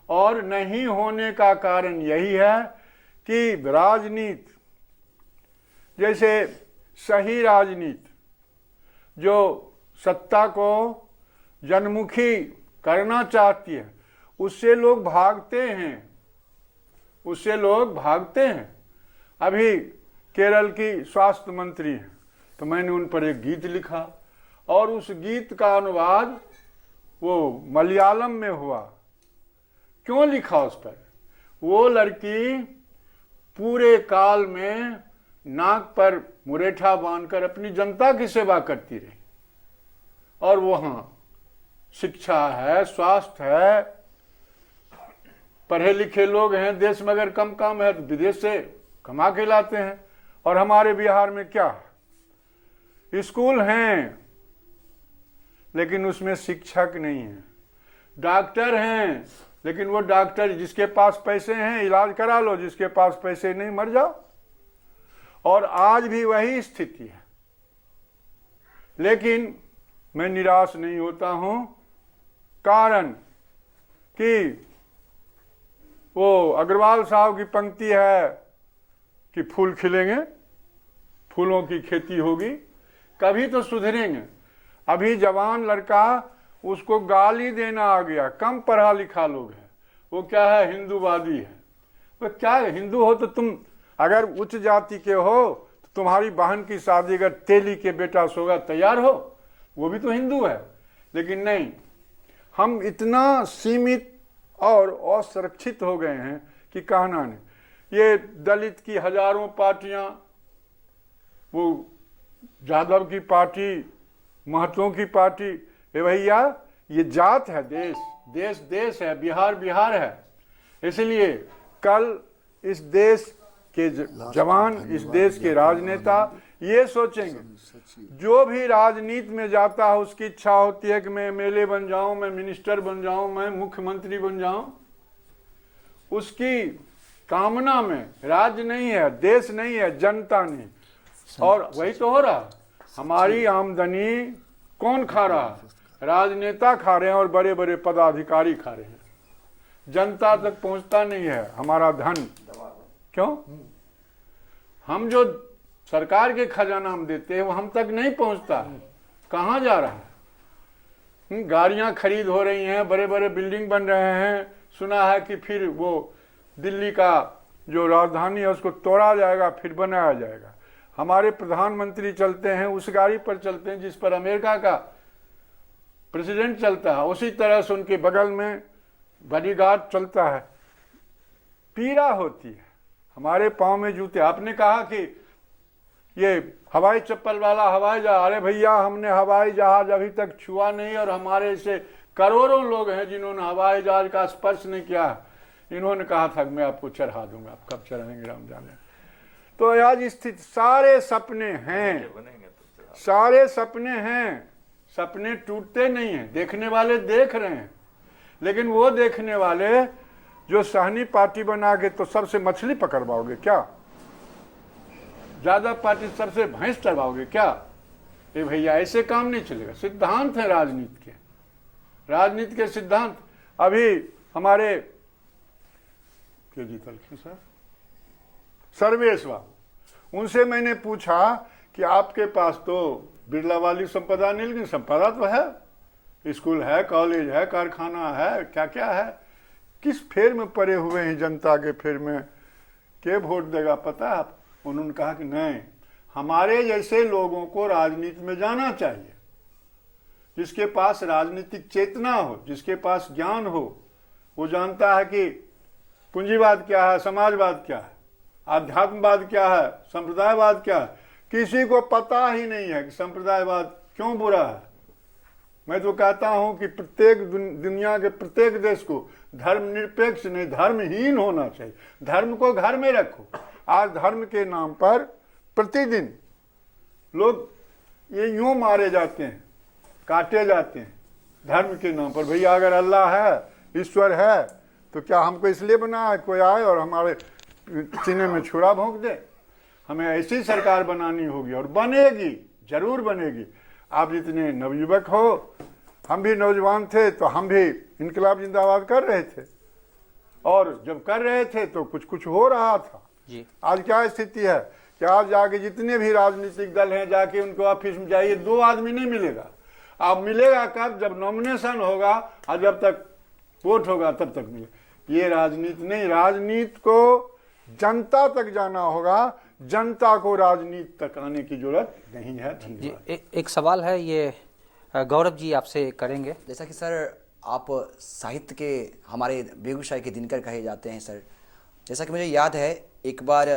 और नहीं होने का कारण यही है कि राजनीति, जैसे सही राजनीति जो सत्ता को जनमुखी करना चाहती है, उससे लोग भागते हैं, उससे लोग भागते हैं। अभी केरल की स्वास्थ्य मंत्री हैं, तो मैंने उन पर एक गीत लिखा और उस गीत का अनुवाद वो मलयालम में हुआ। क्यों लिखा उस पर? वो लड़की पूरे काल में नाक पर मुरेठा बांधकर अपनी जनता की सेवा करती रही, और वहां शिक्षा है, स्वास्थ्य है, पढ़े लिखे लोग हैं, देश में अगर कम काम है तो विदेश से कमा के लाते हैं। और हमारे बिहार में क्या है? स्कूल हैं लेकिन उसमें शिक्षक नहीं है, डॉक्टर हैं लेकिन वो डॉक्टर जिसके पास पैसे हैं इलाज करा लो, जिसके पास पैसे नहीं मर जाओ। और आज भी वही स्थिति है। लेकिन मैं निराश नहीं होता हूं, कारण कि वो अग्रवाल साहब की पंक्ति है कि फूल खिलेंगे, फूलों की खेती होगी, कभी तो सुधरेंगे। अभी जवान लड़का, उसको गाली देना आ गया, कम पढ़ा लिखा लोग है, वो क्या है? हिंदूवादी है। वो क्या है? हिंदू हो तो तुम अगर उच्च जाति के हो तो तुम्हारी बहन की शादी अगर तेली के बेटा से होगा, तैयार हो, वो भी तो हिंदू है। लेकिन नहीं, हम इतना सीमित और असुरक्षित हो गए हैं कि कहना नहीं। ये दलित की हजारों पार्टियां, वो यादव की पार्टी, महतों की पार्टी, ये भैया ये जात है, देश देश देश है, बिहार बिहार है। इसलिए कल इस देश के जवान, इस देश के राजनेता ये सोचेंगे, जो भी राजनीति में जाता है उसकी इच्छा होती है कि मैं एमएलए बन जाऊं, मैं मिनिस्टर बन जाऊं, मैं मुख्यमंत्री बन जाऊं। उसकी कामना में राज्य नहीं है, देश नहीं है, जनता नहीं। और वही तो हो रहा। हमारी आमदनी कौन खा रहा? राजनेता खा रहे हैं और बड़े बड़े पदाधिकारी खा रहे हैं। जनता तक पहुंचता नहीं है हमारा धन। क्यों? हम जो सरकार के खजाना हम देते हैं वो हम तक नहीं पहुंचता है। कहाँ जा रहा है? गाड़ियां खरीद हो रही हैं, बड़े बड़े बिल्डिंग बन रहे हैं। सुना है कि फिर वो दिल्ली का जो राजधानी है उसको तोड़ा जाएगा, फिर बनाया जाएगा। हमारे प्रधानमंत्री चलते हैं उस गाड़ी पर चलते हैं जिस पर अमेरिका का प्रेसिडेंट चलता है, उसी तरह से उनके बगल में बॉडीगार्ड चलता है। पीड़ा होती है। हमारे पाँव में जूते। आपने कहा कि ये हवाई चप्पल वाला हवाई जहाज, अरे भैया हमने हवाई जहाज अभी तक छुआ नहीं, और हमारे ऐसे करोड़ों लोग हैं जिन्होंने हवाई जहाज का स्पर्श नहीं किया। इन्होंने कहा था कि मैं आपको चढ़ा दूंगा, आप कब चढ़ाएंगे राम जाने। तो आज स्थिति, सारे सपने हैं, सारे सपने हैं, सपने टूटते नहीं हैं। देखने वाले देख रहे हैं, लेकिन वो देखने वाले जो सहनी पार्टी बना के तो सबसे मछली पकड़वाओगे क्या? ज्यादा पार्टी सबसे भैंस चढ़वाओगे क्या? ये भैया ऐसे काम नहीं चलेगा। सिद्धांत है राजनीति के, राजनीति के सिद्धांत। अभी हमारे क्या जीतल सर सर्वेश बाबू, उनसे मैंने पूछा कि आपके पास तो बिरला वाली संपदा नहीं, लेकिन संपदा तो है, स्कूल है, कॉलेज है, कारखाना है, क्या क्या है। किस फेर में पड़े हुए हैं जनता के फेर में? के वोट देगा पता है आप? उन्होंने कहा कि नहीं, हमारे जैसे लोगों को राजनीति में जाना चाहिए, जिसके पास राजनीतिक चेतना हो, जिसके पास ज्ञान हो। वो जानता है कि पूंजीवाद क्या है, समाजवाद क्या है, आध्यात्मवाद क्या है, संप्रदायवाद क्या है। किसी को पता ही नहीं है कि संप्रदायवाद क्यों बुरा है। मैं तो कहता हूं कि प्रत्येक दुनिया के प्रत्येक देश को धर्मनिरपेक्ष नहीं, धर्महीन होना चाहिए। धर्म को घर में रखो। आज धर्म के नाम पर प्रतिदिन लोग ये यूं मारे जाते हैं, काटे जाते हैं धर्म के नाम पर। भैया अगर अल्लाह है, ईश्वर है, तो क्या हमको इसलिए बना है कोई आए और हमारे सीने में छुरा भोंक दे? हमें ऐसी सरकार बनानी होगी और बनेगी, जरूर बनेगी। आप जितने नवयुवक हो, हम भी नौजवान थे तो हम भी इनकलाब जिंदाबाद कर रहे थे, और जब कर रहे थे तो कुछ कुछ हो रहा था जी। आज क्या स्थिति है कि आज जाके जितने भी राजनीतिक दल हैं, जाके उनको ऑफिस में जाइए, 2 आदमी नहीं मिलेगा। अब मिलेगा कब? जब नॉमिनेशन होगा और जब तक वोट होगा तब तक मिलेगा। ये राजनीति नहीं, राजनीति को जनता तक जाना होगा, जनता को राजनीति तक आने की जरूरत नहीं है। धन्यवाद। एक सवाल है, ये गौरव जी आपसे करेंगे। जैसा कि सर आप साहित्य के हमारे बेगूसराय के दिनकर कहे जाते हैं सर। जैसा कि मुझे याद है, एक बार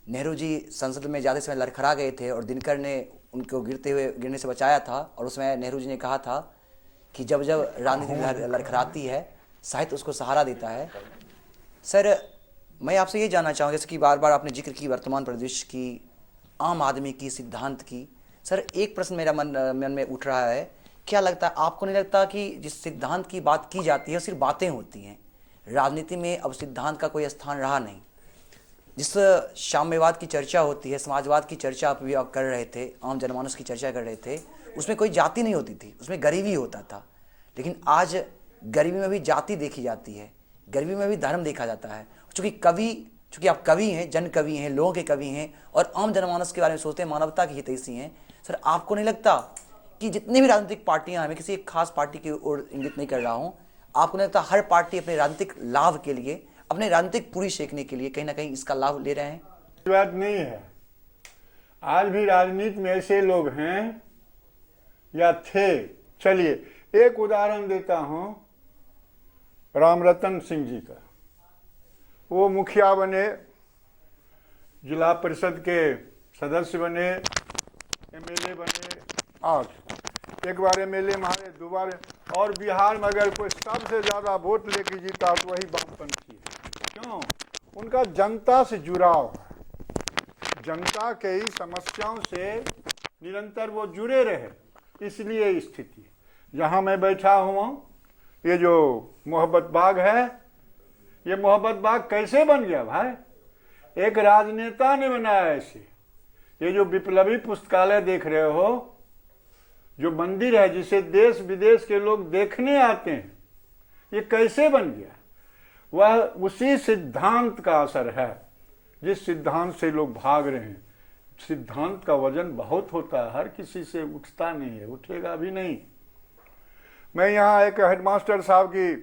नेहरू जी संसद में ज़्यादा समय लड़खड़ा गए थे और दिनकर ने उनको गिरने से बचाया था, और उसमें नेहरू जी ने कहा था कि जब जब राजनीति लड़खड़ाती है, साहित्य उसको सहारा देता है। सर मैं आपसे ये जानना चाहूँगा, जैसे कि बार बार आपने जिक्र की वर्तमान परिदृश्य की, आम आदमी की, सिद्धांत की। सर एक प्रश्न मेरा मन में उठ रहा है, क्या लगता है आपको नहीं लगता कि जिस सिद्धांत की बात की जाती है सिर्फ बातें होती हैं, राजनीति में अब सिद्धांत का कोई स्थान रहा नहीं? जिस साम्यवाद की चर्चा होती है, समाजवाद की चर्चा आप भी कर रहे थे, आम जनमानस की चर्चा कर रहे थे, उसमें कोई जाति नहीं होती थी, उसमें गरीबी होता था। लेकिन आज गरीबी में भी जाति देखी जाती है, गरीबी में भी धर्म देखा जाता है। चूँकि आप कवि हैं, जन कवि हैं, लोगों के कवि हैं, और आम जनमानस के बारे में सोचते हैं, मानवता की हितैषी हैं। सर आपको नहीं लगता कि जितनी भी राजनीतिक पार्टियां हैं, मैं किसी एक खास पार्टी की ओर इंगित नहीं कर रहा हूं, आपको नहीं लगता हर पार्टी अपने राजनीतिक लाभ के लिए, अपने राजनीतिक पूरी सेकने के लिए कहीं ना कहीं इसका लाभ ले रहे हैं? बात नहीं है। आज भी राजनीति में ऐसे लोग हैं या थे। चलिए एक उदाहरण देता हूं, रामरतन सिंह जी का। वो मुखिया बने, जिला परिषद के सदस्य बने, एमएलए बने, और एक बार एमएलए मारे, 2 बार। और बिहार में अगर कोई सबसे ज्यादा वोट लेके जीता तो वही वामपंथी है। क्यों? उनका जनता से जुड़ाव है, जनता के ही समस्याओं से निरंतर वो जुड़े रहे, इसलिए स्थिति। जहां मैं बैठा हुआ, ये जो मोहब्बत बाग है, ये मोहब्बत बाग कैसे बन गया भाई? एक राजनेता ने बनाया ऐसे। ये जो विप्लवी पुस्तकालय देख रहे हो, जो मंदिर है जिसे देश विदेश के लोग देखने आते हैं, ये कैसे बन गया? वह उसी सिद्धांत का असर है, जिस सिद्धांत से लोग भाग रहे हैं। सिद्धांत का वजन बहुत होता है, हर किसी से उठता नहीं है, उठेगा भी नहीं। मैं यहाँ एक हेडमास्टर साहब की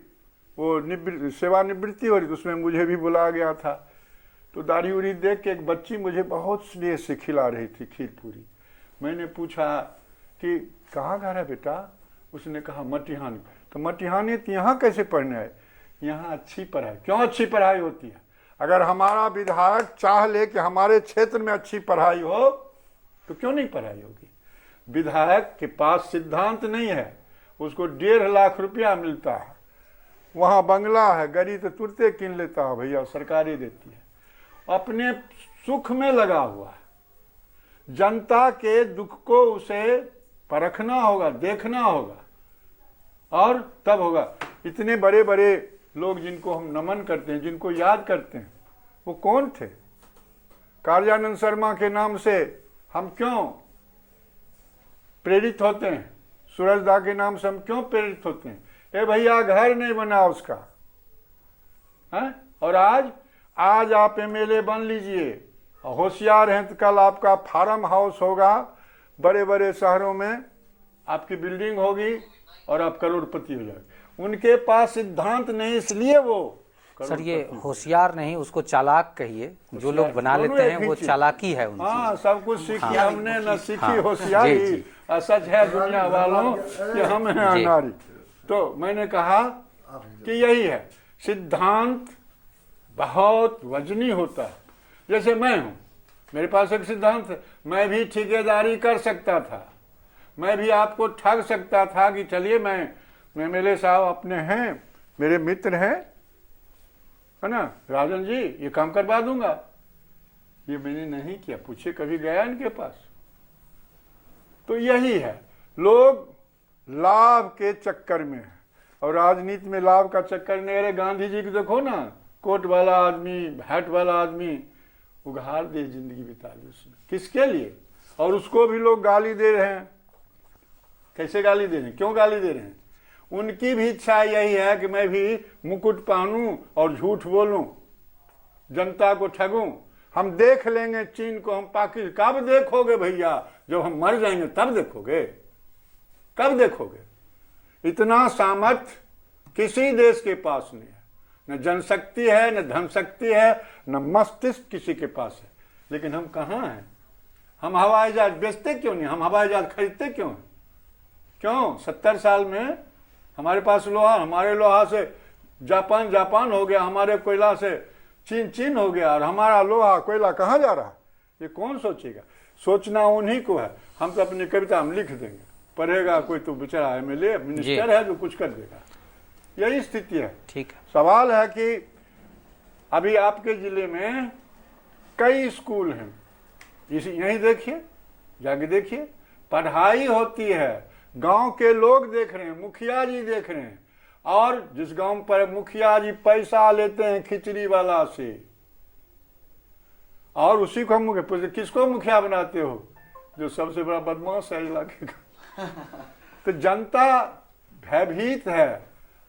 वो सेवानिवृत्ति हो रही थी, उसमें मुझे भी बुलाया गया था। तो दाढ़ी उड़ी देख के एक बच्ची मुझे बहुत स्नेह से खिला रही थी खीर पूरी। मैंने पूछा कि कहाँ घर है बेटा? उसने कहा मटिहानी। तो मटिहानी तो यहाँ कैसे पढ़ने आए? यहाँ अच्छी पढ़ाई। क्यों अच्छी पढ़ाई होती है? अगर हमारा विधायक चाह ले कि हमारे क्षेत्र में अच्छी पढ़ाई हो तो क्यों नहीं पढ़ाई होगी? विधायक के पास सिद्धांत नहीं है, उसको 1.5 लाख रुपया मिलता है, वहाँ बंगला है, गाड़ी तो तुरते किन लेता है भैया, सरकारी देती है, अपने सुख में लगा हुआ है। जनता के दुख को उसे परखना होगा, देखना होगा, और तब होगा। इतने बड़े बड़े लोग जिनको हम नमन करते हैं, जिनको याद करते हैं, वो कौन थे? कार्यानंद शर्मा के नाम से हम क्यों प्रेरित होते हैं? सूरजदा के नाम से हम क्यों प्रेरित होते हैं? ए भैया घर नहीं बना उसका है? और आज आप एमएलए बन लीजिए, होशियार हैं तो कल आपका फार्म हाउस होगा, बड़े बड़े शहरों में आपकी बिल्डिंग होगी और आप करोड़पति हो जाएंगे। उनके पास सिद्धांत नहीं, इसलिए वो सर ये होशियार नहीं, उसको चालाक कहिए। जो लोग बना दोनों लेते एक हैं ही वो चीज। चालाकी है उनकी। हाँ, सब कुछ सीखी हमने, न सीखी हाँ, होशियारी। जी, जी। और सच है दुनिया वालों कि हम हैं जी। अनाड़ी। तो मैंने कहा कि यही है, सिद्धांत बहुत वजनी होता है। जैसे मैं हूं, मेरे पास एक सिद्धांत है, मैं भी ठेकेदारी कर सकता था, मैं भी आपको ठग सकता था कि चलिए मैं मेरे साहब अपने हैं, मेरे मित्र हैं, है ना, राजन जी ये काम करवा दूंगा। ये मैंने नहीं किया, पूछे कभी गया इनके पास। तो यही है, लोग लाभ के चक्कर में है, और राजनीति में लाभ का चक्कर नहीं। अरे गांधी जी को देखो ना, कोट वाला आदमी, हैट वाला आदमी, उघार दे जिंदगी बिता दी उसने, किसके लिए? और उसको भी लोग गाली दे रहे हैं। कैसे गाली दे रहे हैं, क्यों गाली दे रहे हैं? उनकी भी इच्छा यही है कि मैं भी मुकुट पहनूं और झूठ बोलूं, जनता को ठगूं। हम देख लेंगे चीन को, हम पाकिस्तान। कब देखोगे भैया? जब हम मर जाएंगे तब देखोगे। कब देखोगे? इतना सामर्थ्य किसी देश के पास नहीं है, न जनशक्ति है, न धन शक्ति है, न मस्तिष्क किसी के पास है। लेकिन हम कहाँ हैं? हम हवाई जहाज बेचते क्यों नहीं? हम हवाई जहाज खरीदते क्यों हैं? क्यों? 70 साल में हमारे पास लोहा, हमारे लोहा से जापान हो गया, हमारे कोयला से चीन हो गया, और हमारा लोहा कोयला कहाँ जा रहा है? ये कौन सोचेगा? सोचना उन्हीं को है। हम तो अपनी कविता हम लिख देंगे, पढ़ेगा कोई तो बेचारा एमएलए मिनिस्टर है जो कुछ कर देगा। यही स्थिति है। ठीक है। सवाल है कि अभी आपके जिले में कई स्कूल हैं, यहीं देखिए, जाके देखिए, पढ़ाई होती है, गांव के लोग देख रहे हैं, मुखिया जी देख रहे हैं। और जिस गांव पर मुखिया जी पैसा लेते हैं खिचड़ी वाला से, और उसी को हम किसको मुखिया बनाते हो? जो सबसे बड़ा बदमाश है इलाके का। तो जनता भयभीत है,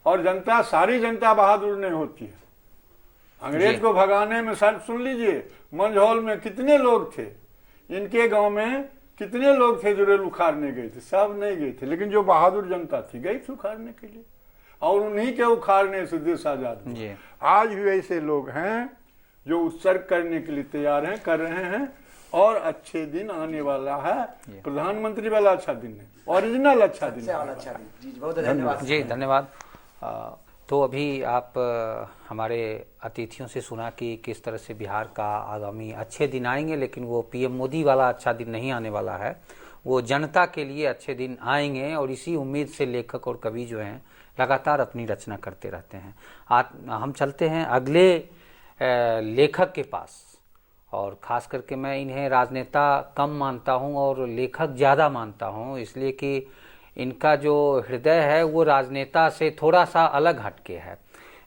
और जनता, सारी जनता बहादुर नहीं होती है। अंग्रेज को भगाने में सर सुन लीजिए, मंझौल में कितने लोग थे, इनके गांव में कितने लोग थे जो रेल उखाड़ने गए थे? सब नहीं गए थे, लेकिन जो बहादुर जनता थी गई थी उखाड़ने के लिए, और उन्हीं के उखाड़ने से देश आजाद हुआ। आज भी ऐसे लोग हैं जो उत्सर्ग करने के लिए तैयार हैं, कर रहे हैं, और अच्छे दिन आने वाला है। प्रधानमंत्री वाला अच्छा दिन है, ओरिजिनल अच्छा दिन है। अच्छा जी, बहुत धन्यवाद जी धन्यवाद। तो अभी आप हमारे अतिथियों से सुना कि किस तरह से बिहार का आगामी अच्छे दिन आएंगे, लेकिन वो पीएम मोदी वाला अच्छा दिन नहीं आने वाला है, वो जनता के लिए अच्छे दिन आएंगे। और इसी उम्मीद से लेखक और कवि जो हैं लगातार अपनी रचना करते रहते हैं। हम चलते हैं अगले लेखक के पास, और ख़ास करके मैं इन्हें राजनेता कम मानता हूं और लेखक ज़्यादा मानता हूं, इसलिए कि इनका जो हृदय है वो राजनेता से थोड़ा सा अलग हटके है।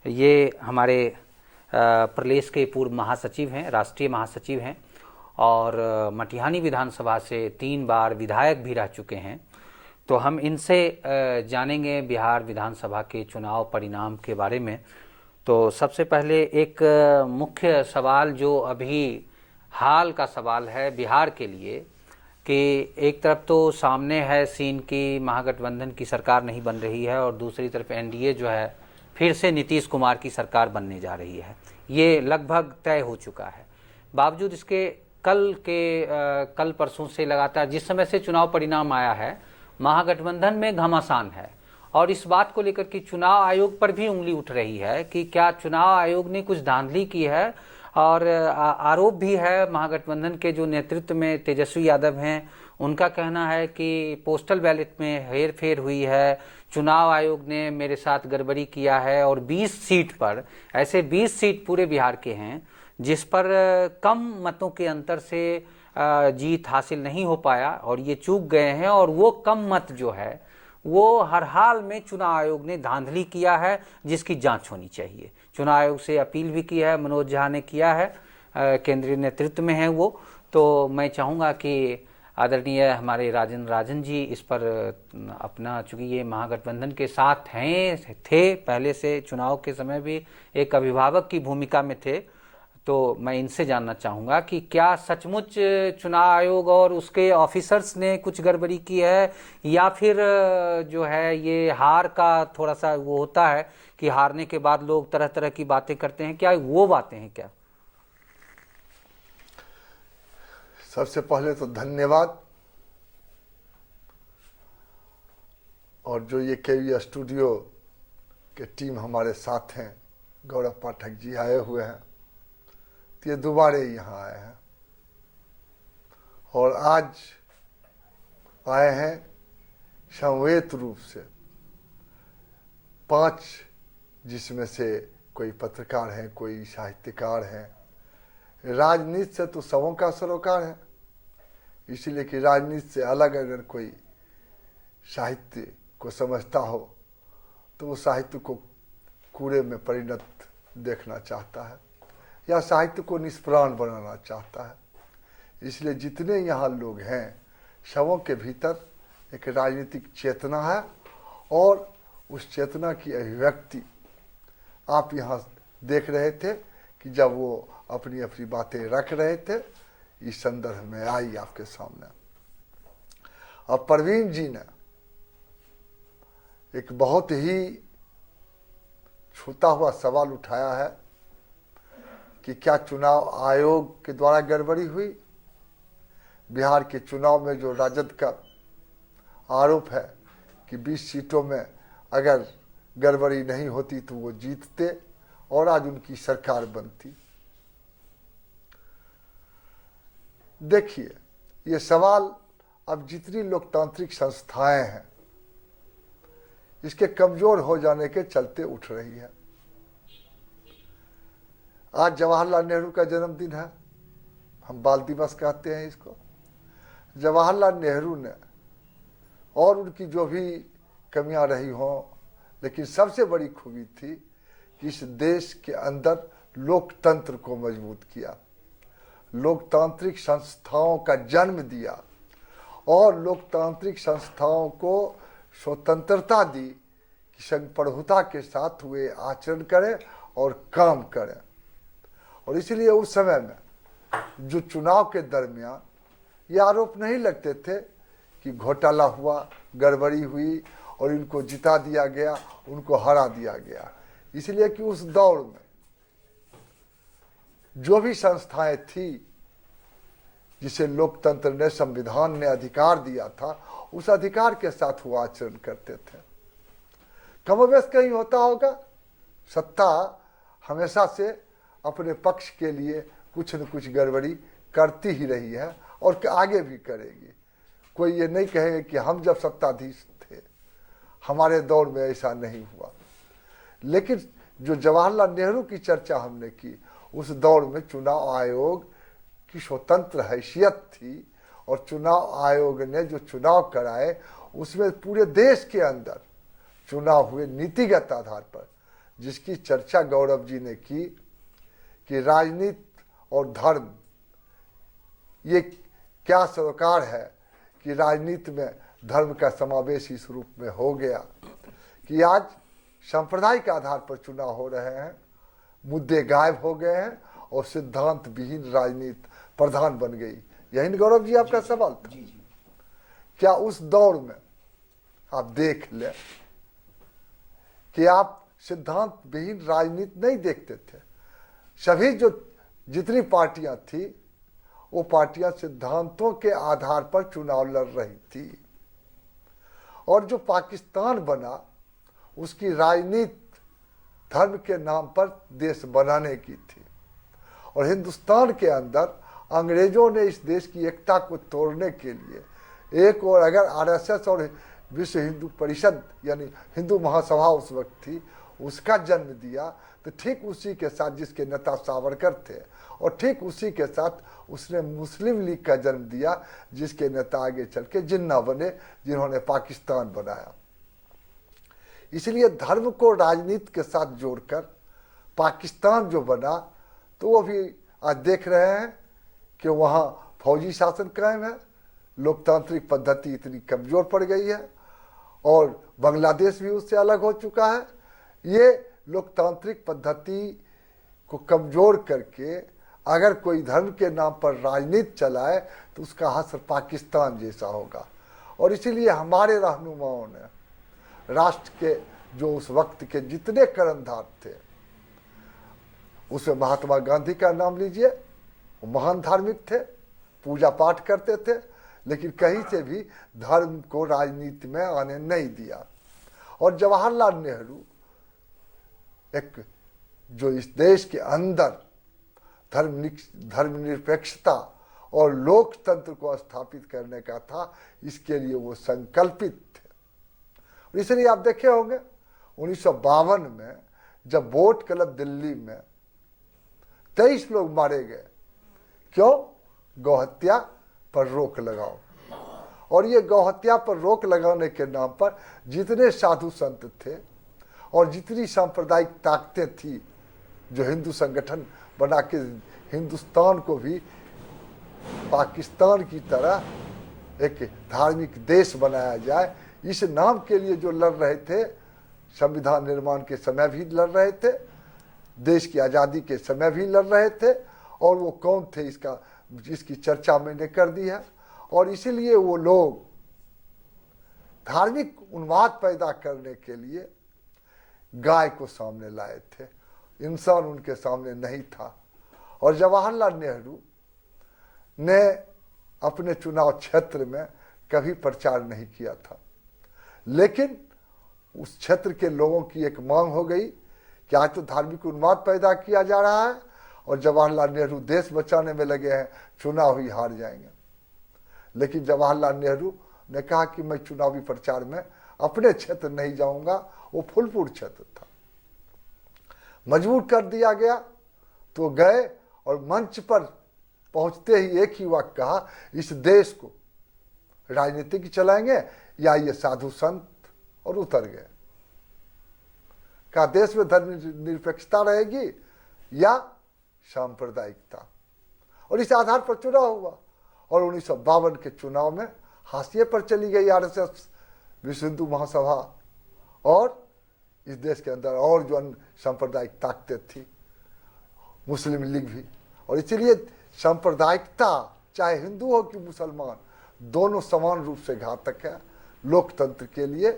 ये हमारे प्रदेश के पूर्व महासचिव हैं, राष्ट्रीय महासचिव हैं, और मटिहानी विधानसभा से 3 बार विधायक भी रह चुके हैं। तो हम इनसे जानेंगे बिहार विधानसभा के चुनाव परिणाम के बारे में। तो सबसे पहले एक मुख्य सवाल जो अभी हाल का सवाल है बिहार के लिए, कि एक तरफ तो सामने है सीन की महागठबंधन की सरकार नहीं बन रही है, और दूसरी तरफ एनडीए जो है फिर से नीतीश कुमार की सरकार बनने जा रही है। ये लगभग तय हो चुका है। बावजूद इसके कल परसों से लगातार जिस समय से चुनाव परिणाम आया है, महागठबंधन में घमासान है, और इस बात को लेकर कि चुनाव आयोग पर भी उंगली उठ रही है कि क्या चुनाव आयोग ने कुछ धांधली की है। और आरोप भी है महागठबंधन के जो नेतृत्व में तेजस्वी यादव हैं, उनका कहना है कि पोस्टल बैलेट में हेर फेर हुई है, चुनाव आयोग ने मेरे साथ गड़बड़ी किया है। और 20 सीट पर, ऐसे 20 सीट पूरे बिहार के हैं जिस पर कम मतों के अंतर से जीत हासिल नहीं हो पाया, और ये चूक गए हैं। और वो कम मत जो है वो हर हाल में चुनाव आयोग ने धांधली किया है, जिसकी जांच होनी चाहिए। चुनाव आयोग से अपील भी की है, मनोज झा ने किया है, केंद्रीय नेतृत्व में है वो। तो मैं चाहूँगा कि आदरणीय हमारे राजन जी इस पर अपना, चूँकि ये महागठबंधन के साथ थे पहले से, चुनाव के समय भी एक अभिभावक की भूमिका में थे, तो मैं इनसे जानना चाहूँगा कि क्या सचमुच चुनाव आयोग और उसके ऑफिसर्स ने कुछ गड़बड़ी की है, या फिर जो है ये हार का थोड़ा सा वो होता है कि हारने के बाद लोग तरह तरह की बातें करते हैं, क्या वो बातें हैं क्या? सबसे पहले तो धन्यवाद। और जो ये केवी स्टूडियो के टीम हमारे साथ हैं, गौरव पाठक जी आए हुए हैं, तो ये दोबारा यहाँ आए हैं और आज आए हैं समवेत रूप से 5, जिसमें से कोई पत्रकार हैं, कोई साहित्यकार हैं। राजनीति से तो सबों का सरोकार है, इसलिए कि राजनीति से अलग अगर कोई साहित्य को समझता हो तो वो साहित्य को कूड़े में परिणत देखना चाहता है या साहित्य को निष्प्राण बनाना चाहता है। इसलिए जितने यहाँ लोग हैं सबों के भीतर एक राजनीतिक चेतना है और उस चेतना की अभिव्यक्ति आप यहाँ देख रहे थे कि जब वो अपनी अपनी बातें रख रहे थे, इस संदर्भ में आई आपके सामने। अब परवीन जी ने एक बहुत ही छूता हुआ सवाल उठाया है कि क्या चुनाव आयोग के द्वारा गड़बड़ी हुई। बिहार के चुनाव में जो राजद का आरोप है कि 20 सीटों में अगर गड़बड़ी नहीं होती तो वो जीतते और आज उनकी सरकार बनती। देखिए, ये सवाल अब जितनी लोकतांत्रिक संस्थाएं हैं इसके कमजोर हो जाने के चलते उठ रही है। आज जवाहरलाल नेहरू का जन्मदिन है, हम बाल दिवस कहते हैं इसको। जवाहरलाल नेहरू ने, और उनकी जो भी कमियां रही हों, लेकिन सबसे बड़ी खूबी थी कि इस देश के अंदर लोकतंत्र को मजबूत किया, लोकतांत्रिक संस्थाओं का जन्म दिया और लोकतांत्रिक संस्थाओं को स्वतंत्रता दी कि संप्रभुता के साथ हुए आचरण करें और काम करें। और इसलिए उस समय में जो चुनाव के दरमियान ये आरोप नहीं लगते थे कि घोटाला हुआ, गड़बड़ी हुई और इनको जिता दिया गया, उनको हरा दिया गया। इसलिए कि उस दौर में जो भी संस्थाएं थी जिसे लोकतंत्र ने, संविधान ने अधिकार दिया था, उस अधिकार के साथ वो आचरण करते थे। कमोबेश कहीं होता होगा, सत्ता हमेशा से अपने पक्ष के लिए कुछ न कुछ गड़बड़ी करती ही रही है और आगे भी करेगी। कोई ये नहीं कहेगा कि हम जब सत्ताधीश थे हमारे दौर में ऐसा नहीं हुआ। लेकिन जो जवाहरलाल नेहरू की चर्चा हमने की, उस दौर में चुनाव आयोग की स्वतंत्र हैसियत थी और चुनाव आयोग ने जो चुनाव कराए उसमें पूरे देश के अंदर चुनाव हुए नीतिगत आधार पर, जिसकी चर्चा गौरव जी ने की कि राजनीति और धर्म ये क्या सरोकार है कि राजनीति में धर्म का समावेश इस रूप में हो गया कि आज सांप्रदायिक आधार पर चुनाव हो रहे हैं, मुद्दे गायब हो गए हैं और सिद्धांत विहीन राजनीति प्रधान बन गई। यही गौरव जी आपका सवाल था। क्या उस दौर में आप देख लें कि आप सिद्धांत विहीन राजनीति नहीं देखते थे। सभी जो जितनी पार्टियां थी वो पार्टियां सिद्धांतों के आधार पर चुनाव लड़ रही थी और जो पाकिस्तान बना उसकी राजनीति धर्म के नाम पर देश बनाने की थी और हिंदुस्तान के अंदर अंग्रेजों ने इस देश की एकता को तोड़ने के लिए एक और अगर आरएसएस और विश्व हिंदू परिषद यानी हिंदू महासभा उस वक्त थी, उसका जन्म दिया, तो ठीक उसी के साथ जिसके नेता सावरकर थे और ठीक उसी के साथ उसने मुस्लिम लीग का जन्म दिया जिसके नेता आगे चल के जिन्ना बने, जिन्होंने पाकिस्तान बनाया। इसलिए धर्म को राजनीति के साथ जोड़कर पाकिस्तान जो बना, तो वो भी आज देख रहे हैं कि वहाँ फौजी शासन कायम है, लोकतांत्रिक पद्धति इतनी कमजोर पड़ गई है और बांग्लादेश भी उससे अलग हो चुका है। ये लोकतांत्रिक पद्धति को कमजोर करके अगर कोई धर्म के नाम पर राजनीति चलाए तो उसका असर पाकिस्तान जैसा होगा। और इसीलिए हमारे रहनुमाओं ने राष्ट्र के जो उस वक्त के जितने कर्णधार थे, उसमें महात्मा गांधी का नाम लीजिए, वो महान धार्मिक थे, पूजा पाठ करते थे, लेकिन कहीं से भी धर्म को राजनीति में आने नहीं दिया। और जवाहरलाल नेहरू एक जो इस देश के अंदर धर्मनिरपेक्षता और लोकतंत्र को स्थापित करने का था, इसके लिए वो संकल्पित थे। और इसलिए आप देखे होंगे 1952 में जब बोट क्लब दिल्ली में 23 लोग मारे गए, क्यों? गौहत्या पर रोक लगाओ। और ये गौहत्या पर रोक लगाने के नाम पर जितने साधु संत थे और जितनी सांप्रदायिक ताकतें थी, जो हिंदू संगठन बना के हिंदुस्तान को भी पाकिस्तान की तरह एक धार्मिक देश बनाया जाए, इस नाम के लिए जो लड़ रहे थे, संविधान निर्माण के समय भी लड़ रहे थे, देश की आज़ादी के समय भी लड़ रहे थे। और वो कौन थे इसकी चर्चा मैंने कर दी है। और इसीलिए वो लोग धार्मिक उन्माद पैदा करने के लिए गाय को सामने लाए थे, इंसान उनके सामने नहीं था। और जवाहरलाल नेहरू ने अपने चुनाव क्षेत्र में कभी प्रचार नहीं किया था, लेकिन उस क्षेत्र के लोगों की एक मांग हो गई कि आज तो धार्मिक उन्माद पैदा किया जा रहा है और जवाहरलाल नेहरू देश बचाने में लगे हैं, चुनाव ही हार जाएंगे। लेकिन जवाहरलाल नेहरू ने कहा कि मैं चुनावी प्रचार में अपने क्षेत्र नहीं जाऊंगा। वो फूलपुर क्षेत्र था, मजबूर कर दिया गया तो गए और मंच पर पहुंचते ही एक ही वाक्य कहा, इस देश को राजनीतिक चलाएंगे या ये साधु संत, और उतर गए। कहा देश में धर्मनिरपेक्षता रहेगी या सांप्रदायिकता। और इस आधार पर चुनाव हुआ और 1952 के चुनाव में हाशिए पर चली गई आरएसएस, विश्व हिंदू महासभा और इस देश के अंदर और जो अन्य सांप्रदायिक ताकतें थी, मुस्लिम लीग भी। और इसलिए सांप्रदायिकता चाहे हिंदू हो कि मुसलमान, दोनों समान रूप से घातक है लोकतंत्र के लिए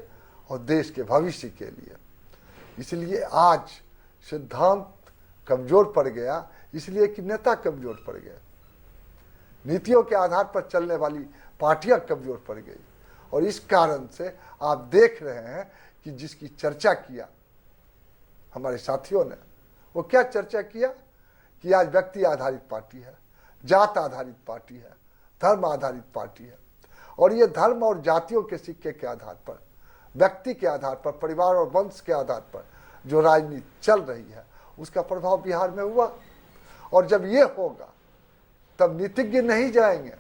और देश के भविष्य के लिए। इसलिए आज सिद्धांत कमजोर पड़ गया, इसलिए कि नेता कमजोर पड़ गए, नीतियों के आधार पर चलने वाली पार्टियां कमजोर पड़ गई। और इस कारण से आप देख रहे हैं कि जिसकी चर्चा किया हमारे साथियों ने, वो क्या चर्चा किया कि आज व्यक्ति आधारित पार्टी है, जात आधारित पार्टी है, धर्म आधारित पार्टी है। और ये धर्म और जातियों के सिक्के के आधार पर, व्यक्ति के आधार पर, परिवार और वंश के आधार पर जो राजनीति चल रही है, उसका प्रभाव बिहार में हुआ। और जब ये होगा तब नीतिज्ञ नहीं जाएंगे,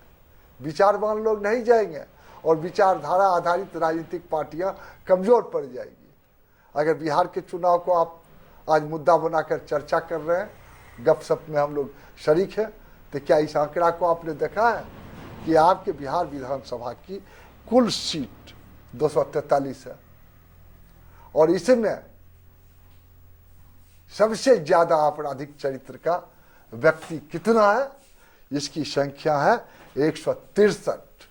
विचारवान लोग नहीं जाएंगे और विचारधारा आधारित राजनीतिक पार्टियां कमजोर पड़ जाएगी। अगर बिहार के चुनाव को आप आज मुद्दा बनाकर चर्चा कर रहे हैं, गपशप में हम लोग शरीक हैं, तो क्या इस आंकड़ा को आपने देखा है कि आपके बिहार विधानसभा की कुल सीट 243 है और इसमें सबसे ज्यादा आपराधिक चरित्र का व्यक्ति कितना है, इसकी संख्या है 163।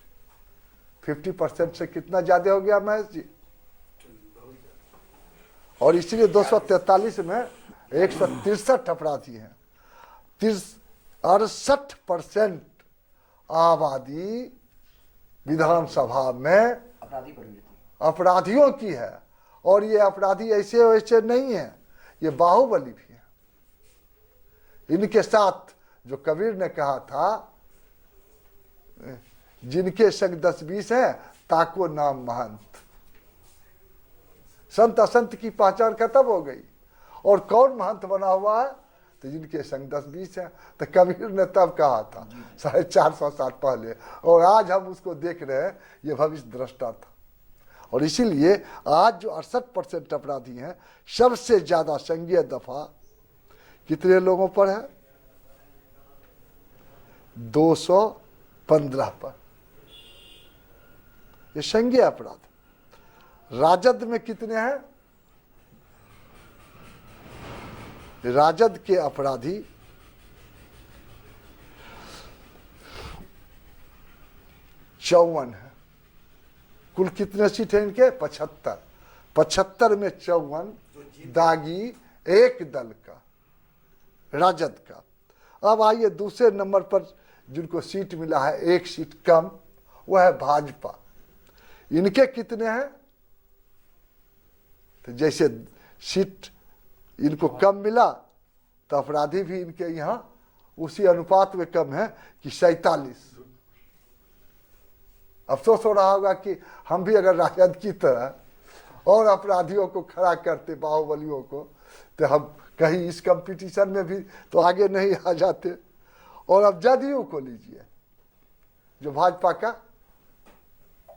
50% से कितना ज्यादा हो गया महेश जी? और इसलिए 243 में 163 अपराधी हैं। 68% आबादी विधानसभा में अपराधियों की है। और ये अपराधी ऐसे वैसे नहीं है, ये बाहुबली भी है। इनके साथ जो कबीर ने कहा था, जिनके संग 10-20 हैं ताको नाम महंत। संत असंत की पहचान खत्म हो गई। और कौन महंत बना हुआ है? तो जिनके संग 10-20 हैं। तो कबीर ने तब कहा था 450 साल पहले, और आज हम उसको देख रहे हैं, ये भविष्य दृष्टा था। और इसीलिए आज जो 68% अपराधी हैं, सबसे ज्यादा संज्ञेय दफा कितने लोगों पर है? 215 पर। ये संज्ञेय अपराध। राजद में कितने हैं? राजद के अपराधी चौवन है। कुल कितने सीट है इनके? 75। 75 में 54 दागी एक दल का, राजद का। अब आइए दूसरे नंबर पर जिनको सीट मिला है एक सीट कम, वह है भाजपा। इनके कितने हैं? तो जैसे सीट इनको कम मिला तो अपराधी भी इनके यहाँ उसी अनुपात में कम है कि 47। अफसोस हो रहा होगा कि हम भी अगर राजद की तरह और अपराधियों को खड़ा करते, बाहुबलियों को, तो हम कहीं इस कंपटीशन में भी तो आगे नहीं आ जाते। और अब जदयू को लीजिए, जो भाजपा का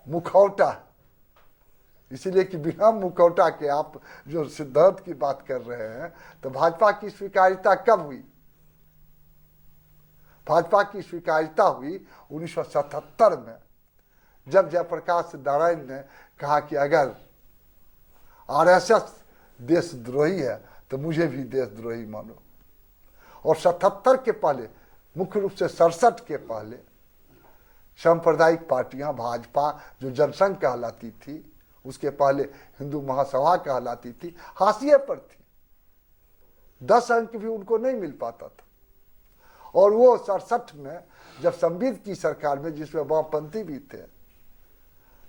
मुखौटा है, इसीलिए कि बिना मुखौटा के आप जो सिद्धांत की बात कर रहे हैं, तो भाजपा की स्वीकार्यता कब हुई? भाजपा की स्वीकार्यता हुई 1977 में, जब जयप्रकाश नारायण ने कहा कि अगर आरएसएस देशद्रोही है तो मुझे भी देशद्रोही मानो। और 77 के पहले, मुख्य रूप से 67 के पहले, सांप्रदायिक पार्टियां, भाजपा जो जनसंघ कहलाती थी, उसके पहले हिंदू महासभा कहलाती थी, हाशिए पर थी। 10 अंक भी उनको नहीं मिल पाता था। और वो 67 में जब संविद की सरकार में, जिसमें वामपंथी भी थे,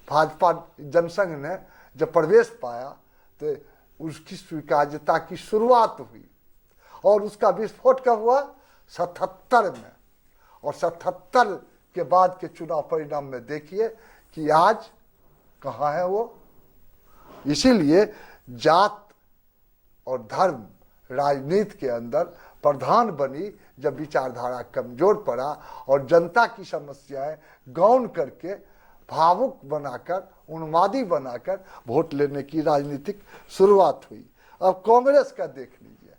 भाजपा जनसंघ ने जब प्रवेश पाया तो उसकी स्वीकार्यता की शुरुआत हुई। और उसका विस्फोट कब हुआ? 77 में। और 77 के बाद के चुनाव परिणाम में देखिए कि आज कहाँ है वो। इसीलिए जात और धर्म राजनीति के अंदर प्रधान बनी जब विचारधारा कमजोर पड़ा और जनता की समस्याएं गौण करके, भावुक बनाकर, उन्मादी बनाकर वोट लेने की राजनीतिक शुरुआत हुई। अब कांग्रेस का देख लीजिए,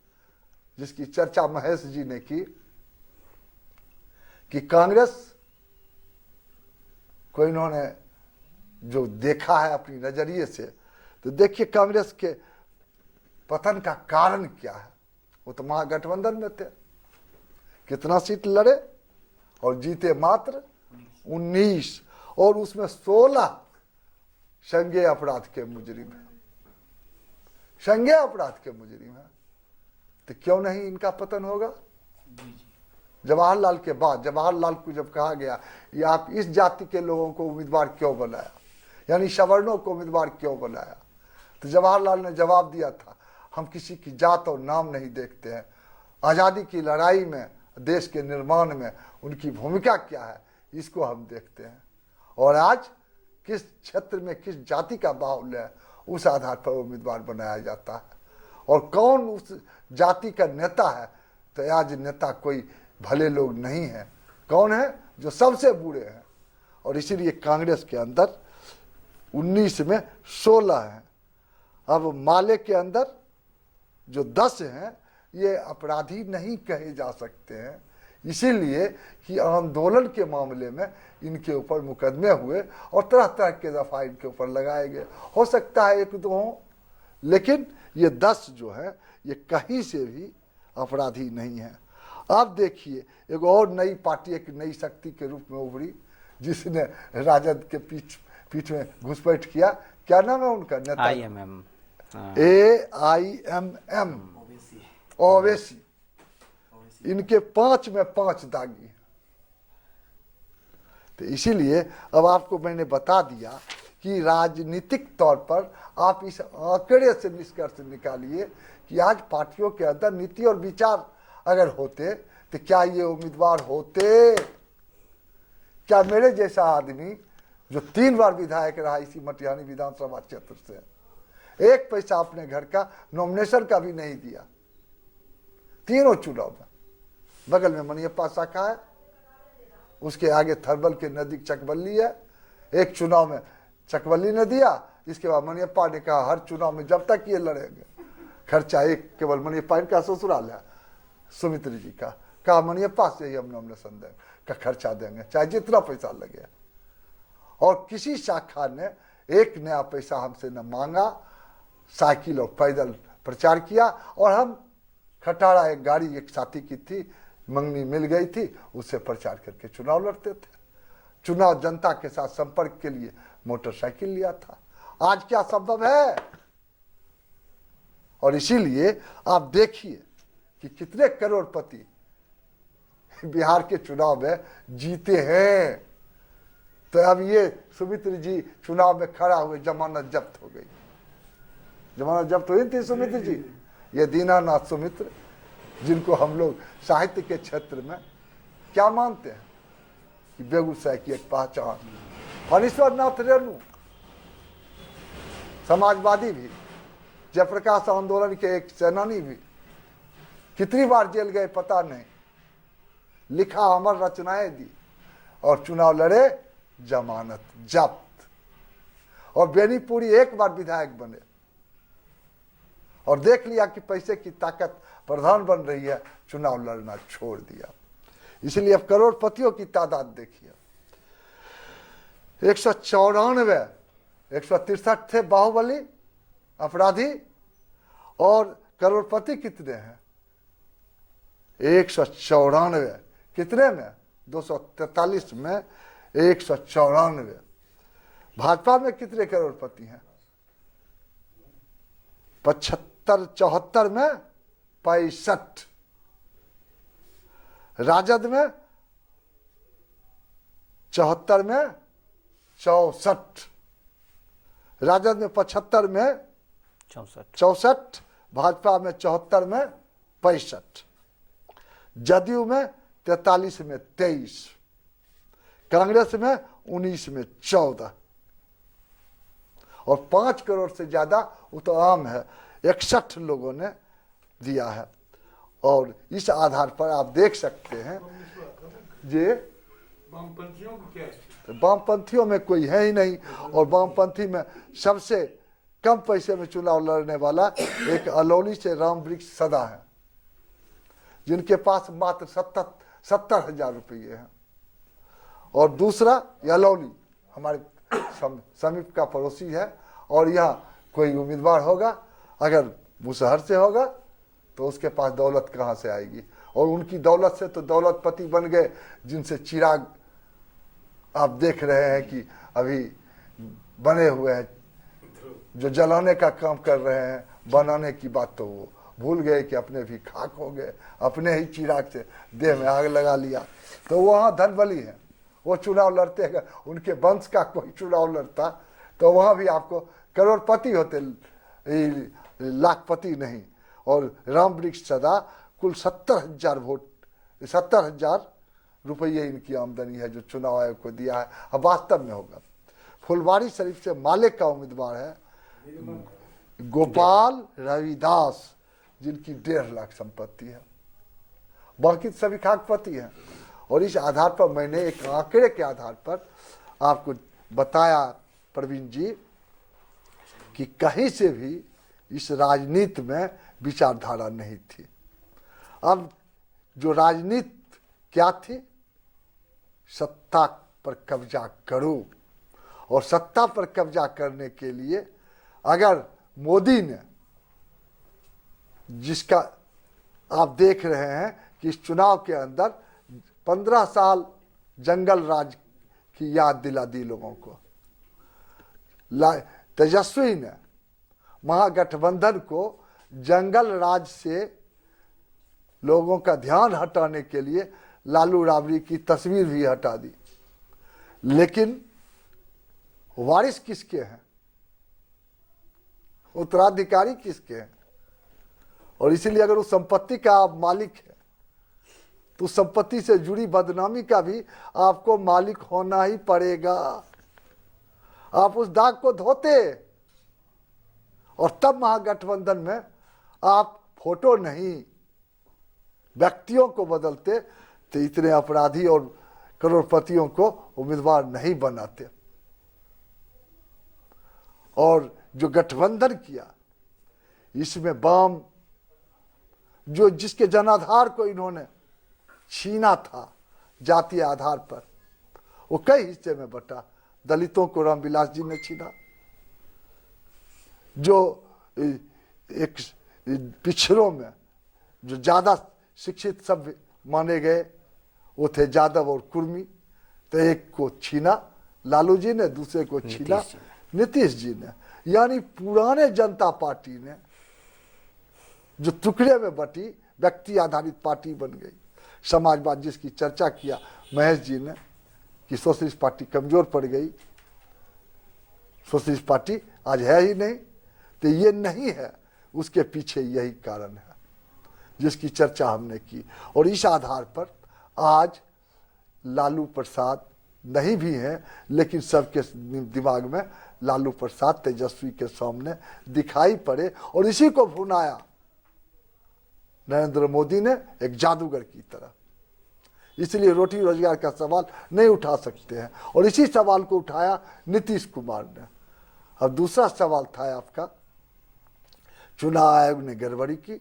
जिसकी चर्चा महेश जी ने की कि कांग्रेस को इन्होंने जो देखा है अपनी नजरिए से, तो देखिए कांग्रेस के पतन का कारण क्या है। वो तो महागठबंधन में थे, कितना सीट लड़े और जीते मात्र 19, और उसमें 16 संज्ञेय अपराध के मुजरिम हैं। संज्ञेय अपराध के मुजरिम हैं, तो क्यों नहीं इनका पतन होगा? जवाहरलाल के बाद, जवाहरलाल को जब कहा गया ये आप इस जाति के लोगों को उम्मीदवार क्यों बनाया, यानी सवर्णों को उम्मीदवार क्यों बनाया, तो जवाहरलाल ने जवाब दिया था, हम किसी की जात और नाम नहीं देखते हैं। आज़ादी की लड़ाई में, देश के निर्माण में उनकी भूमिका क्या है, इसको हम देखते हैं। और आज किस क्षेत्र में किस जाति का बाहुल्य है, उस आधार पर उम्मीदवार बनाया जाता है। और कौन उस जाति का नेता है, तो आज नेता कोई भले लोग नहीं हैं। कौन है? जो सबसे बुरे हैं। और इसीलिए कांग्रेस के अंदर 19 में 16 हैं। अब माले के अंदर जो 10 हैं, ये अपराधी नहीं कहे जा सकते हैं, इसीलिए कि आंदोलन के मामले में इनके ऊपर मुकदमे हुए और तरह तरह के दफा इनके ऊपर लगाए गए। हो सकता है 1-2 हो, लेकिन ये 10 जो है ये कहीं से भी अपराधी नहीं है। अब देखिए एक और नई पार्टी, एक नई शक्ति के रूप में उभरी, जिसने राजद के पीठ में घुसपैठ किया। क्या नाम है उनका नेता? IMM, AIMM, Owaisi. इनके 5 में 5 दागी। तो इसीलिए अब आपको मैंने बता दिया कि राजनीतिक तौर पर आप इस आंकड़े से निष्कर्ष निकालिए कि आज पार्टियों के अंदर नीति और विचार अगर होते तो क्या ये उम्मीदवार होते? क्या मेरे जैसा आदमी जो 3 बार विधायक रहा इसी मटिहानी विधानसभा क्षेत्र से, 1 पैसा अपने घर का नॉमिनेशन का भी नहीं दिया, तीनों चुनाव में। बगल में मनियप्पा शाखा है, उसके आगे थर्बल के नजदीक चकबल्ली है। एक चुनाव में चकबल्ली ने दिया, इसके बाद मनियप्पा ने कहा हर चुनाव में जब तक ये लड़ेंगे खर्चा एक केवल मनियप्पा, इनका ससुराल है सुमित्र जी का, कहा मनियप्पा से ही हम नॉमिनेशन देंगे, का खर्चा देंगे चाहे जितना पैसा लगे। और किसी शाखा ने 1 नया पैसा हमसे न मांगा, साइकिल और पैदल प्रचार किया और हम खटारा एक गाड़ी एक साथी की थी, मंगनी मिल गई थी, उससे प्रचार करके चुनाव लड़ते थे। चुनाव जनता के साथ संपर्क के लिए मोटरसाइकिल लिया था। आज क्या संभव है? और इसीलिए आप देखिए कि कितने करोड़पति बिहार के चुनाव में जीते हैं। तो अब ये सुमित्र जी चुनाव में खड़ा हुए, जमानत जब्त हो गई। जमानत जब्त हुई थी सुमित्र जी। ये दीनानाथ सुमित्र, जिनको हम लोग साहित्य के क्षेत्र में क्या मानते हैं कि बेगूसराय की एक पहचान। फणीश्वर नाथ रेणु, समाजवादी भी, जयप्रकाश आंदोलन के एक सेनानी भी, कितनी बार जेल गए पता नहीं, लिखा अमर रचनाएं दी और चुनाव लड़े, जमानत जब्त। और बेनीपुरी एक बार विधायक बने और देख लिया कि पैसे की ताकत प्रधान बन रही है, चुनाव लड़ना छोड़ दिया। इसलिए अब करोड़पतियों की तादाद देखिए, 194, 163 थे बाहुबली अपराधी, और करोड़पति कितने हैं? 194। कितने में? 243 में 194। भाजपा में कितने करोड़पति हैं? 75, 74 में 65। राजद में 74 में 64। राजद में 75 में 64, भाजपा में 74 में 65, जदयू में 43 में 23, कांग्रेस में 19 में 14, और 5 करोड़ से ज्यादा वो तो आम है, 61 लोगों ने दिया है। और इस आधार पर आप देख सकते हैं जे वामपंथियों की क्या स्थिति? वामपंथियों में कोई है ही नहीं। और वामपंथी में सबसे कम पैसे में चुनाव लड़ने वाला एक अलौली से राम वृक्ष सदा है, जिनके पास मात्र 70,000 रुपये हैं। और दूसरा अलौली हमारे समीप का पड़ोसी है, और यहाँ कोई उम्मीदवार होगा, अगर मुसहर से होगा तो उसके पास दौलत कहाँ से आएगी? और उनकी दौलत से तो दौलतपति बन गए, जिनसे चिराग आप देख रहे हैं कि अभी बने हुए हैं, जो जलाने का काम कर रहे हैं। बनाने की बात तो वो भूल गए कि अपने भी खाक हो गए, अपने ही चिराग से देह में आग लगा लिया। तो वहाँ धनबली है, वो चुनाव लड़ते हैं। उनके वंश का कोई चुनाव लड़ता तो वहाँ भी आपको करोड़पति होते, लाखपति नहीं। और राम वृक्ष सदा कुल 70,000 वोट, 70,000 रुपये इनकी आमदनी है जो चुनाव आयोग को दिया है। अब वास्तव में होगा। फुलवारी शरीफ से मालिक का उम्मीदवार है गोपाल रविदास, जिनकी 1.5 लाख संपत्ति है, बाकी सभी खाकपति हैं। और इस आधार पर मैंने एक आंकड़े के आधार पर आपको बताया प्रवीण जी कि कहीं से भी इस राजनीति में विचारधारा नहीं थी। अब जो राजनीति क्या थी? सत्ता पर कब्जा करो, और सत्ता पर कब्जा करने के लिए अगर मोदी ने, जिसका आप देख रहे हैं कि इस चुनाव के अंदर 15 साल जंगल राज की याद दिला दी लोगों को, तेजस्वी ने महागठबंधन को जंगल राज से लोगों का ध्यान हटाने के लिए लालू राबड़ी की तस्वीर भी हटा दी। लेकिन वारिस किसके हैं? उत्तराधिकारी किसके हैं? और इसीलिए अगर उस संपत्ति का आप मालिक है तो संपत्ति से जुड़ी बदनामी का भी आपको मालिक होना ही पड़ेगा। आप उस दाग को धोते, और तब महागठबंधन में आप फोटो नहीं व्यक्तियों को बदलते तो इतने अपराधी और करोड़पतियों को उम्मीदवार नहीं बनाते। और जो गठबंधन किया, इसमें वाम जो जिसके जनाधार को इन्होंने छीना था जातीय आधार पर, वो कई हिस्से में बटा। दलितों को रामविलास जी ने छीना, जो एक पिछड़ों में जो ज़्यादा शिक्षित सभ्य माने गए वो थे यादव और कुर्मी। तो एक को छीना लालू जी ने, दूसरे को छीना नीतीश जी ने। यानी पुराने जनता पार्टी ने जो टुकड़े में बटी व्यक्ति आधारित पार्टी बन गई। समाजवाद जिसकी चर्चा किया महेश जी ने कि सोशलिस्ट पार्टी कमजोर पड़ गई, सोशलिस्ट पार्टी आज है ही नहीं, तो ये नहीं है, उसके पीछे यही कारण है जिसकी चर्चा हमने की। और इस आधार पर आज लालू प्रसाद नहीं भी हैं, लेकिन सबके दिमाग में लालू प्रसाद तेजस्वी के सामने दिखाई पड़े और इसी को भुनाया नरेंद्र मोदी ने एक जादूगर की तरह। इसलिए रोटी रोजगार का सवाल नहीं उठा सकते हैं और इसी सवाल को उठाया नीतीश कुमार ने। अब दूसरा सवाल था आपका, चुनाव आयोग ने गड़बड़ी की,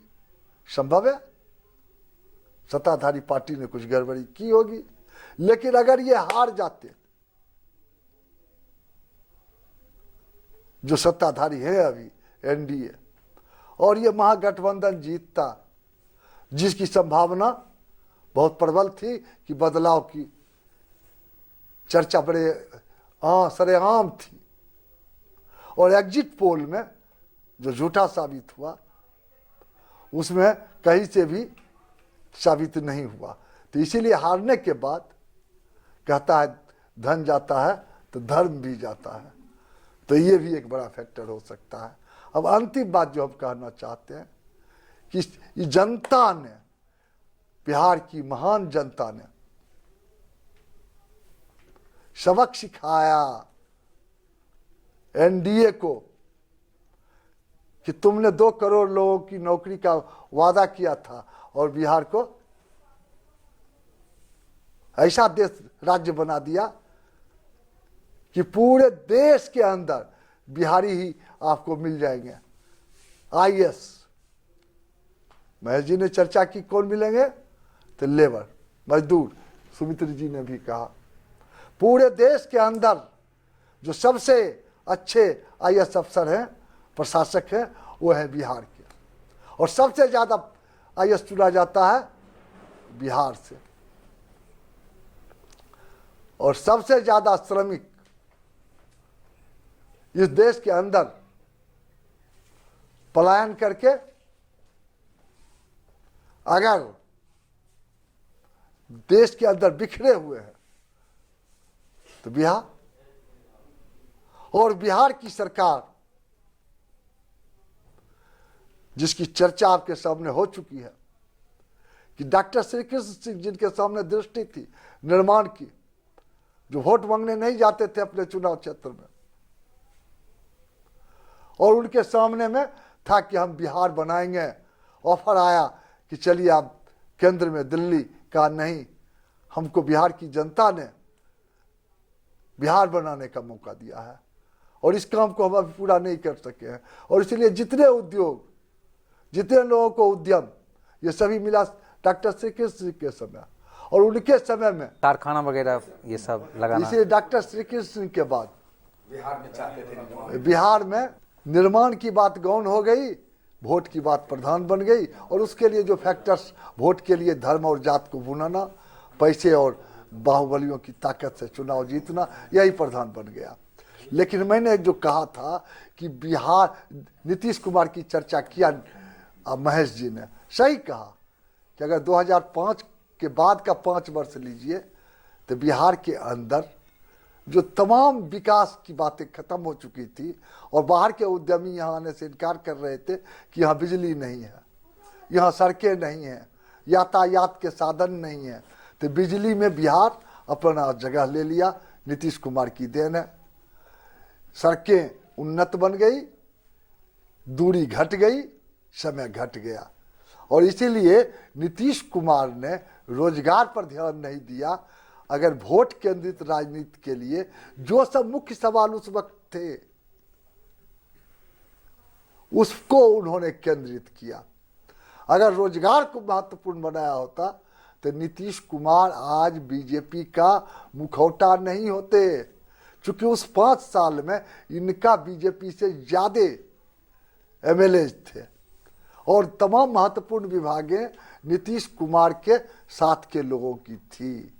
संभव है सत्ताधारी पार्टी ने कुछ गड़बड़ी की होगी, लेकिन अगर ये हार जाते, जो सत्ताधारी है अभी एनडीए, और ये महागठबंधन जीतता, जिसकी संभावना बहुत प्रबल थी कि बदलाव की चर्चा बड़े सरेआम थी, और एग्जिट पोल में जो झूठा साबित हुआ उसमें कहीं से भी साबित नहीं हुआ। तो इसीलिए हारने के बाद कहता है धन जाता है तो धर्म भी जाता है, तो ये भी एक बड़ा फैक्टर हो सकता है। अब अंतिम बात जो हम कहना चाहते हैं कि जनता ने, बिहार की महान जनता ने सबक सिखाया एनडीए को कि तुमने 2 करोड़ लोगों की नौकरी का वादा किया था और बिहार को ऐसा देश राज्य बना दिया कि पूरे देश के अंदर बिहारी ही आपको मिल जाएंगे। आईएएस महेश जी ने चर्चा की, कौन मिलेंगे? तो लेबर, मजदूर। सुमित्र जी ने भी कहा पूरे देश के अंदर जो सबसे अच्छे आईएएस अफसर हैं, प्रशासक हैं, वो है बिहार के, और सबसे ज्यादा आईएएस चुना जाता है बिहार से, और सबसे ज्यादा श्रमिक इस देश के अंदर पलायन करके अगर देश के अंदर बिखरे हुए हैं तो बिहार। और बिहार की सरकार जिसकी चर्चा आपके सामने हो चुकी है कि डॉक्टर श्री कृष्ण सिंह जिनके सामने दृष्टि थी निर्माण की, जो वोट मांगने नहीं जाते थे अपने चुनाव क्षेत्र में, और उनके सामने में था कि हम बिहार बनाएंगे, ऑफर आया कि चलिए आप केंद्र में दिल्ली का, नहीं, हमको बिहार की जनता ने बिहार बनाने का मौका दिया है और इस काम को हम अभी पूरा नहीं कर सके हैं। और इसलिए जितने उद्योग, जितने लोगों को उद्यम, ये सभी मिला डॉक्टर श्री कृष्ण के समय, और उनके समय में कारखाना वगैरह ये सब लगाना। इसलिए डॉक्टर श्री कृष्ण के बाद बिहार में निर्माण की बात गौण हो गई, वोट की बात प्रधान बन गई, और उसके लिए जो फैक्टर्स, वोट के लिए धर्म और जात को भुनाना, पैसे और बाहुबलियों की ताकत से चुनाव जीतना, यही प्रधान बन गया। लेकिन मैंने जो कहा था कि बिहार, नीतीश कुमार की चर्चा किया महेश जी ने, सही कहा कि अगर 2005 के बाद का 5 वर्ष लीजिए तो बिहार के अंदर जो तमाम विकास की बातें खत्म हो चुकी थी और बाहर के उद्यमी यहाँ आने से इनकार कर रहे थे कि यहाँ बिजली नहीं है, यहाँ सड़कें नहीं हैं, यातायात के साधन नहीं हैं, तो बिजली में बिहार अपना जगह ले लिया। नीतीश कुमार की देन है, सड़कें उन्नत बन गई, दूरी घट गई, समय घट गया, और इसीलिए नीतीश कुमार ने रोजगार पर ध्यान नहीं दिया। अगर वोट केंद्रित राजनीति के लिए जो सब मुख्य सवाल उस वक्त थे उसको उन्होंने केंद्रित किया। अगर रोजगार को महत्वपूर्ण बनाया होता तो नीतीश कुमार आज बीजेपी का मुखौटा नहीं होते, क्योंकि उस 5 साल में इनका बीजेपी से ज्यादा एमएलए थे, और तमाम महत्वपूर्ण विभागें नीतीश कुमार के साथ के लोगों की थी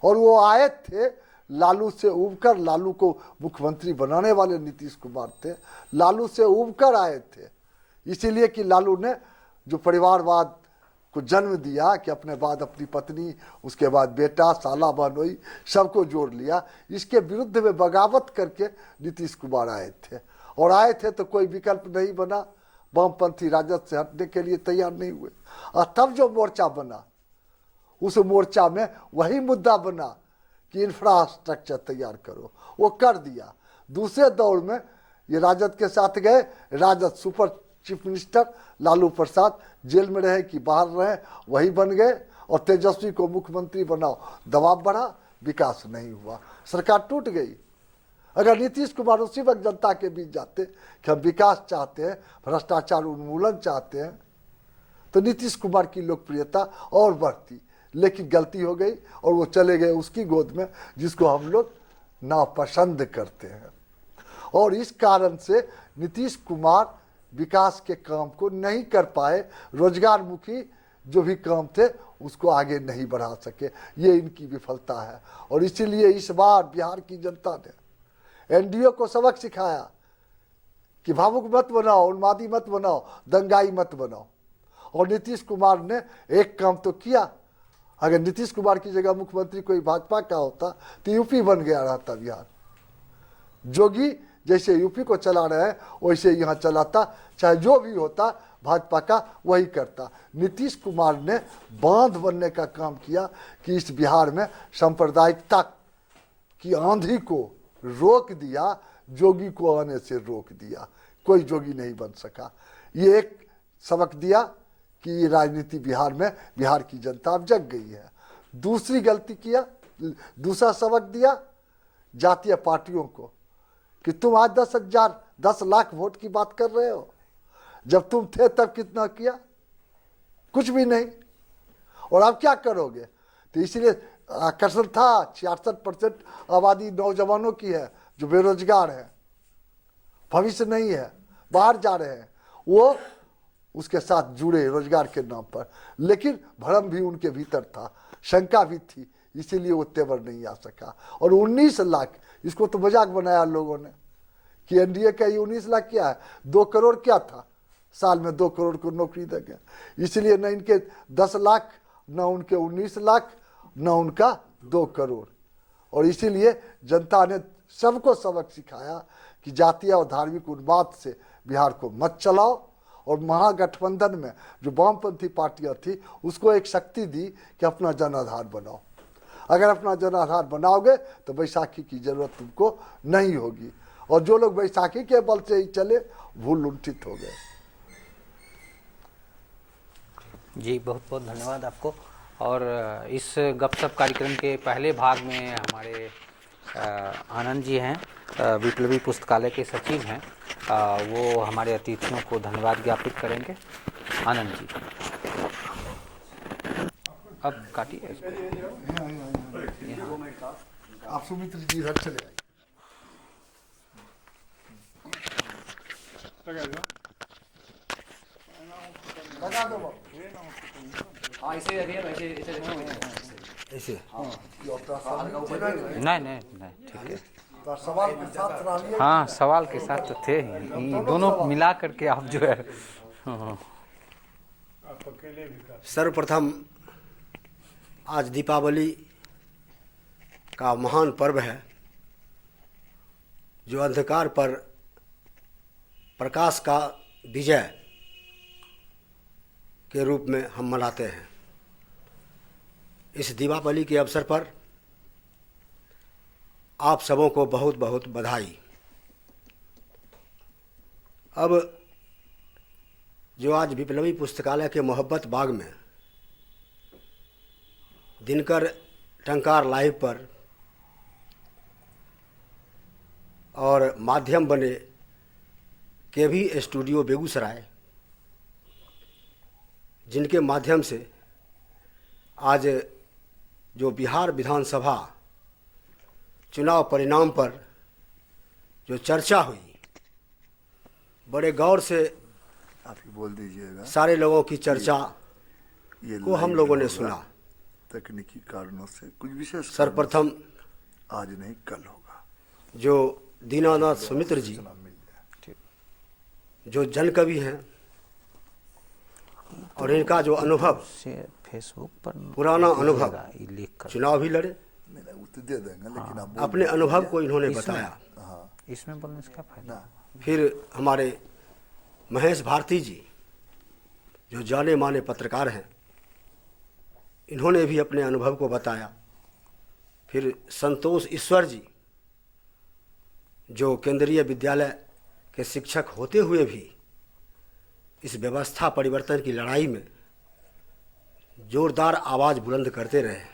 और वो आए थे लालू से उबकर। लालू को मुख्यमंत्री बनाने वाले नीतीश कुमार थे, लालू से उबकर आए थे। इसीलिए कि लालू ने जो परिवारवाद को जन्म दिया कि अपने बाद अपनी पत्नी, उसके बाद बेटा, साला बहनोई, सबको जोड़ लिया, इसके विरुद्ध में बगावत करके नीतीश कुमार आए थे। और आए थे तो कोई विकल्प नहीं बना, वामपंथी राजद से हटने के लिए तैयार नहीं हुए। और तब जो मोर्चा बना, उस मोर्चा में वही मुद्दा बना कि इंफ्रास्ट्रक्चर तैयार करो, वो कर दिया। दूसरे दौर में ये राजद के साथ गए, RJD super chief minister Lalu Prasad jail में रहे कि बाहर रहे, वही बन गए और तेजस्वी को मुख्यमंत्री बनाओ, दबाव बढ़ा, विकास नहीं हुआ, सरकार टूट गई। अगर नीतीश कुमार उसी वक्त जनता के बीच जाते कि हम विकास चाहते हैं, भ्रष्टाचार उन्मूलन चाहते हैं, तो नीतीश कुमार की लोकप्रियता और बढ़ती। लेकिन गलती हो गई और वो चले गए उसकी गोद में जिसको हम लोग नापसंद करते हैं। और इस कारण से नीतीश कुमार विकास के काम को नहीं कर पाए, रोजगारमुखी जो भी काम थे उसको आगे नहीं बढ़ा सके। ये इनकी विफलता है। और इसीलिए इस बार बिहार की जनता ने एनडीए को सबक सिखाया कि भावुक मत बनाओ, उन्मादी मत बनाओ, दंगाई मत बनाओ। और नीतीश कुमार ने एक काम तो किया। अगर नीतीश कुमार की जगह मुख्यमंत्री कोई भाजपा का होता तो यूपी बन गया रहता बिहार। जोगी जैसे यूपी को चला रहे हैं वैसे यहाँ चलाता, चाहे जो भी होता भाजपा का वही करता। नीतीश कुमार ने बांध बनने का काम किया कि इस बिहार में सांप्रदायिकता की आंधी को रोक दिया, जोगी को आने से रोक दिया, कोई जोगी नहीं बन सका। ये एक सबक दिया कि ये राजनीति बिहार में, बिहार की जनता अब जग गई है। दूसरी गलती किया, दूसरा सबक दिया जातीय पार्टियों को कि तुम आज 10 लाख वोट की बात कर रहे हो, जब तुम थे तब कितना किया? कुछ भी नहीं। और अब क्या करोगे? तो इसलिए आकर्षण था 66% आबादी नौजवानों की है जो बेरोजगार है, भविष्य नहीं है, बाहर जा रहे हैं, वो उसके साथ जुड़े रोजगार के नाम पर। लेकिन भ्रम भी उनके भीतर था, शंका भी थी, इसीलिए वो तेवर नहीं आ सका। और 19 लाख, इसको तो मजाक बनाया लोगों ने कि एनडीए का ये 19 लाख क्या है, 2 करोड़ क्या था, साल में 2 करोड़ को नौकरी देंगे। इसलिए न इनके 10 लाख, न उनके 19 लाख, न उनका 2 करोड़। और इसीलिए जनता ने सबको सबक सिखाया कि जातीय और धार्मिक उन्माद से बिहार को मत चलाओ। और महागठबंधन में जो वामपंथी पार्टियां थी उसको एक शक्ति दी कि अपना जनाधार बनाओ। अगर अपना जनाधार बनाओगे तो बैसाखी की जरूरत तुमको नहीं होगी। और जो लोग बैसाखी के बल से ही चले भूल लुंठित हो गए। जी बहुत बहुत धन्यवाद आपको। और इस गपशप कार्यक्रम के पहले भाग में हमारे आनंद जी हैं, विप्लवी पुस्तकालय के सचिव हैं, वो हमारे अतिथियों को धन्यवाद ज्ञापित करेंगे। आनंद जी अब काटिए इसको। आप सुमित्र जी घर चले आइए। लगा दो ऐसे नहीं नहीं ठीक है। तो सवाल के साथ रहिए। हाँ सवाल के साथ तो थे ही, ये दोनों मिला करके आप जो है। सर्वप्रथम आज दीपावली का महान पर्व है जो अंधकार पर प्रकाश का विजय के रूप में हम मनाते हैं। इस दीपावली के अवसर पर आप सबों को बहुत बहुत बधाई। अब जो आज विप्लवी पुस्तकालय के मोहब्बत बाग में दिनकर टंकार लाइव पर और माध्यम बने केवी स्टूडियो बेगूसराय, जिनके माध्यम से आज जो बिहार विधानसभा चुनाव परिणाम पर जो चर्चा हुई, बड़े गौर से आप ही बोल दीजिएगा। सारे लोगों की चर्चा ये को हम लाइव लोगों ने होगा। सुना। तकनीकी कारणों से कुछ विशेष सर्वप्रथम कारणों से आज नहीं कल होगा। जो दीनानाथ सुमित्र जी सूचना मिल जाए। जो जन कवि हैं और इनका जो अनुभव, फेसबुक पर पुराना अनुभव, लिख कर चुनाव भी लड़े, नहीं नहीं, वो तो दे देंगे, लेकिन आप अपने अनुभव को इन्होंने बताया। इसमें बोलने से क्या फायदा। फिर हमारे महेश भारती जी जो जाने माने पत्रकार हैं, इन्होंने भी अपने अनुभव को बताया। फिर संतोष ईश्वर जी जो केंद्रीय विद्यालय के शिक्षक होते हुए भी इस व्यवस्था परिवर्तन की लड़ाई में जोरदार आवाज़ बुलंद करते रहे।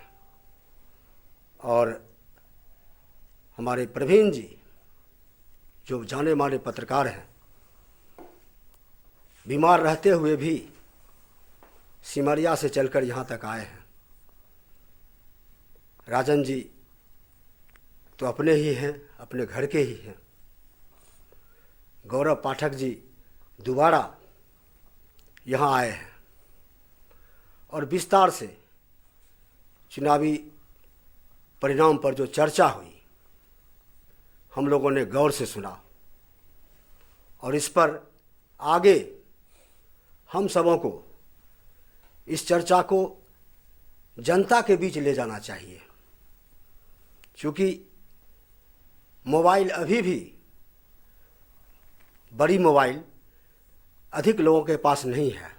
और हमारे प्रवीण जी जो जाने माने पत्रकार हैं, बीमार रहते हुए भी सिमरिया से चलकर यहाँ तक आए हैं। राजन जी तो अपने ही हैं, अपने घर के ही हैं। गौरव पाठक जी दोबारा यहाँ आए हैं और विस्तार से चुनावी परिणाम पर जो चर्चा हुई हम लोगों ने गौर से सुना और इस पर आगे हम सबों को इस चर्चा को जनता के बीच ले जाना चाहिए, क्योंकि मोबाइल अभी भी बड़ी मोबाइल अधिक लोगों के पास नहीं है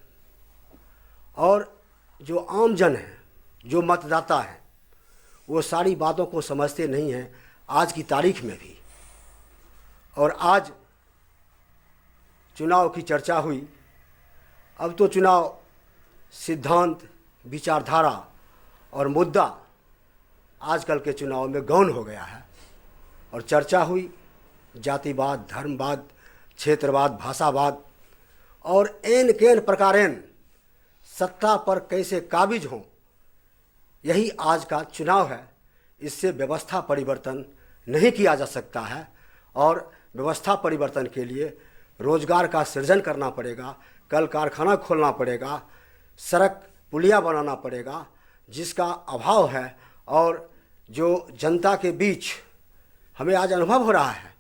और जो आम जन है, जो मतदाता है, वो सारी बातों को समझते नहीं हैं आज की तारीख में भी। और आज चुनाव की चर्चा हुई। अब तो चुनाव सिद्धांत, विचारधारा और मुद्दा आजकल के चुनाव में गौण हो गया है और चर्चा हुई जातिवाद, धर्मवाद, क्षेत्रवाद, भाषावाद और एन केन प्रकारेन सत्ता पर कैसे काबिज हों, यही आज का चुनाव है। इससे व्यवस्था परिवर्तन नहीं किया जा सकता है और व्यवस्था परिवर्तन के लिए रोजगार का सृजन करना पड़ेगा, कल कारखाना खोलना पड़ेगा, सड़क पुलिया बनाना पड़ेगा, जिसका अभाव है। और जो जनता के बीच हमें आज अनुभव हो रहा है,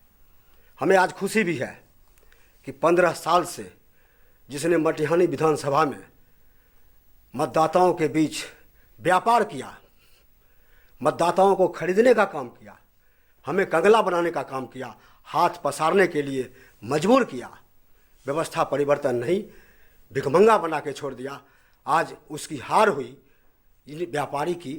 हमें आज खुशी भी है कि 15 साल से जिसने मटिहानी विधानसभा में मतदाताओं के बीच व्यापार किया, मतदाताओं को खरीदने का काम किया, हमें कंगला बनाने का काम किया, हाथ पसारने के लिए मजबूर किया, व्यवस्था परिवर्तन नहीं भिखमंगा बना के छोड़ दिया। आज उसकी हार हुई इन व्यापारी की,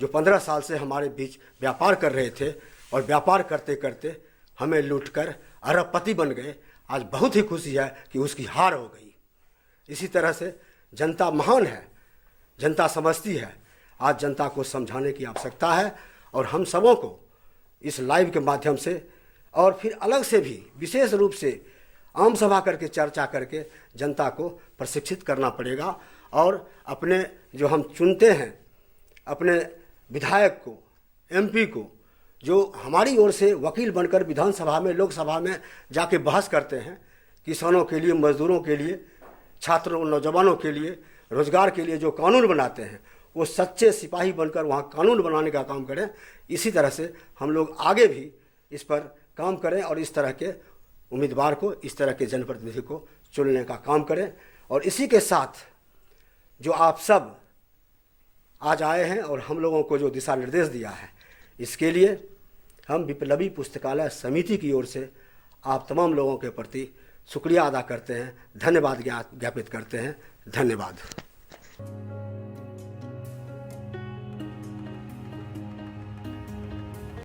जो 15 साल से हमारे बीच व्यापार कर रहे थे और व्यापार करते करते हमें लूटकर अरबपति बन गए। आज बहुत ही खुशी है कि उसकी हार हो गई। इसी तरह से जनता महान है, जनता समझती है। आज जनता को समझाने की आवश्यकता है और हम सबों को इस लाइव के माध्यम से और फिर अलग से भी विशेष रूप से आम सभा करके चर्चा करके जनता को प्रशिक्षित करना पड़ेगा और अपने जो हम चुनते हैं अपने विधायक को, एमपी को, जो हमारी ओर से वकील बनकर विधानसभा में, लोकसभा में जाके बहस करते हैं, किसानों के लिए, मजदूरों के लिए, छात्रों, नौजवानों के लिए, रोजगार के लिए जो कानून बनाते हैं, वो सच्चे सिपाही बनकर वहाँ कानून बनाने का काम करें। इसी तरह से हम लोग आगे भी इस पर काम करें और इस तरह के उम्मीदवार को, इस तरह के जनप्रतिनिधि को चुनने का काम करें। और इसी के साथ जो आप सब आज आए हैं और हम लोगों को जो दिशा निर्देश दिया है, इसके लिए हम विप्लवी पुस्तकालय समिति की ओर से आप तमाम लोगों के प्रति शुक्रिया अदा करते हैं, धन्यवाद ज्ञापित करते हैं। धन्यवाद।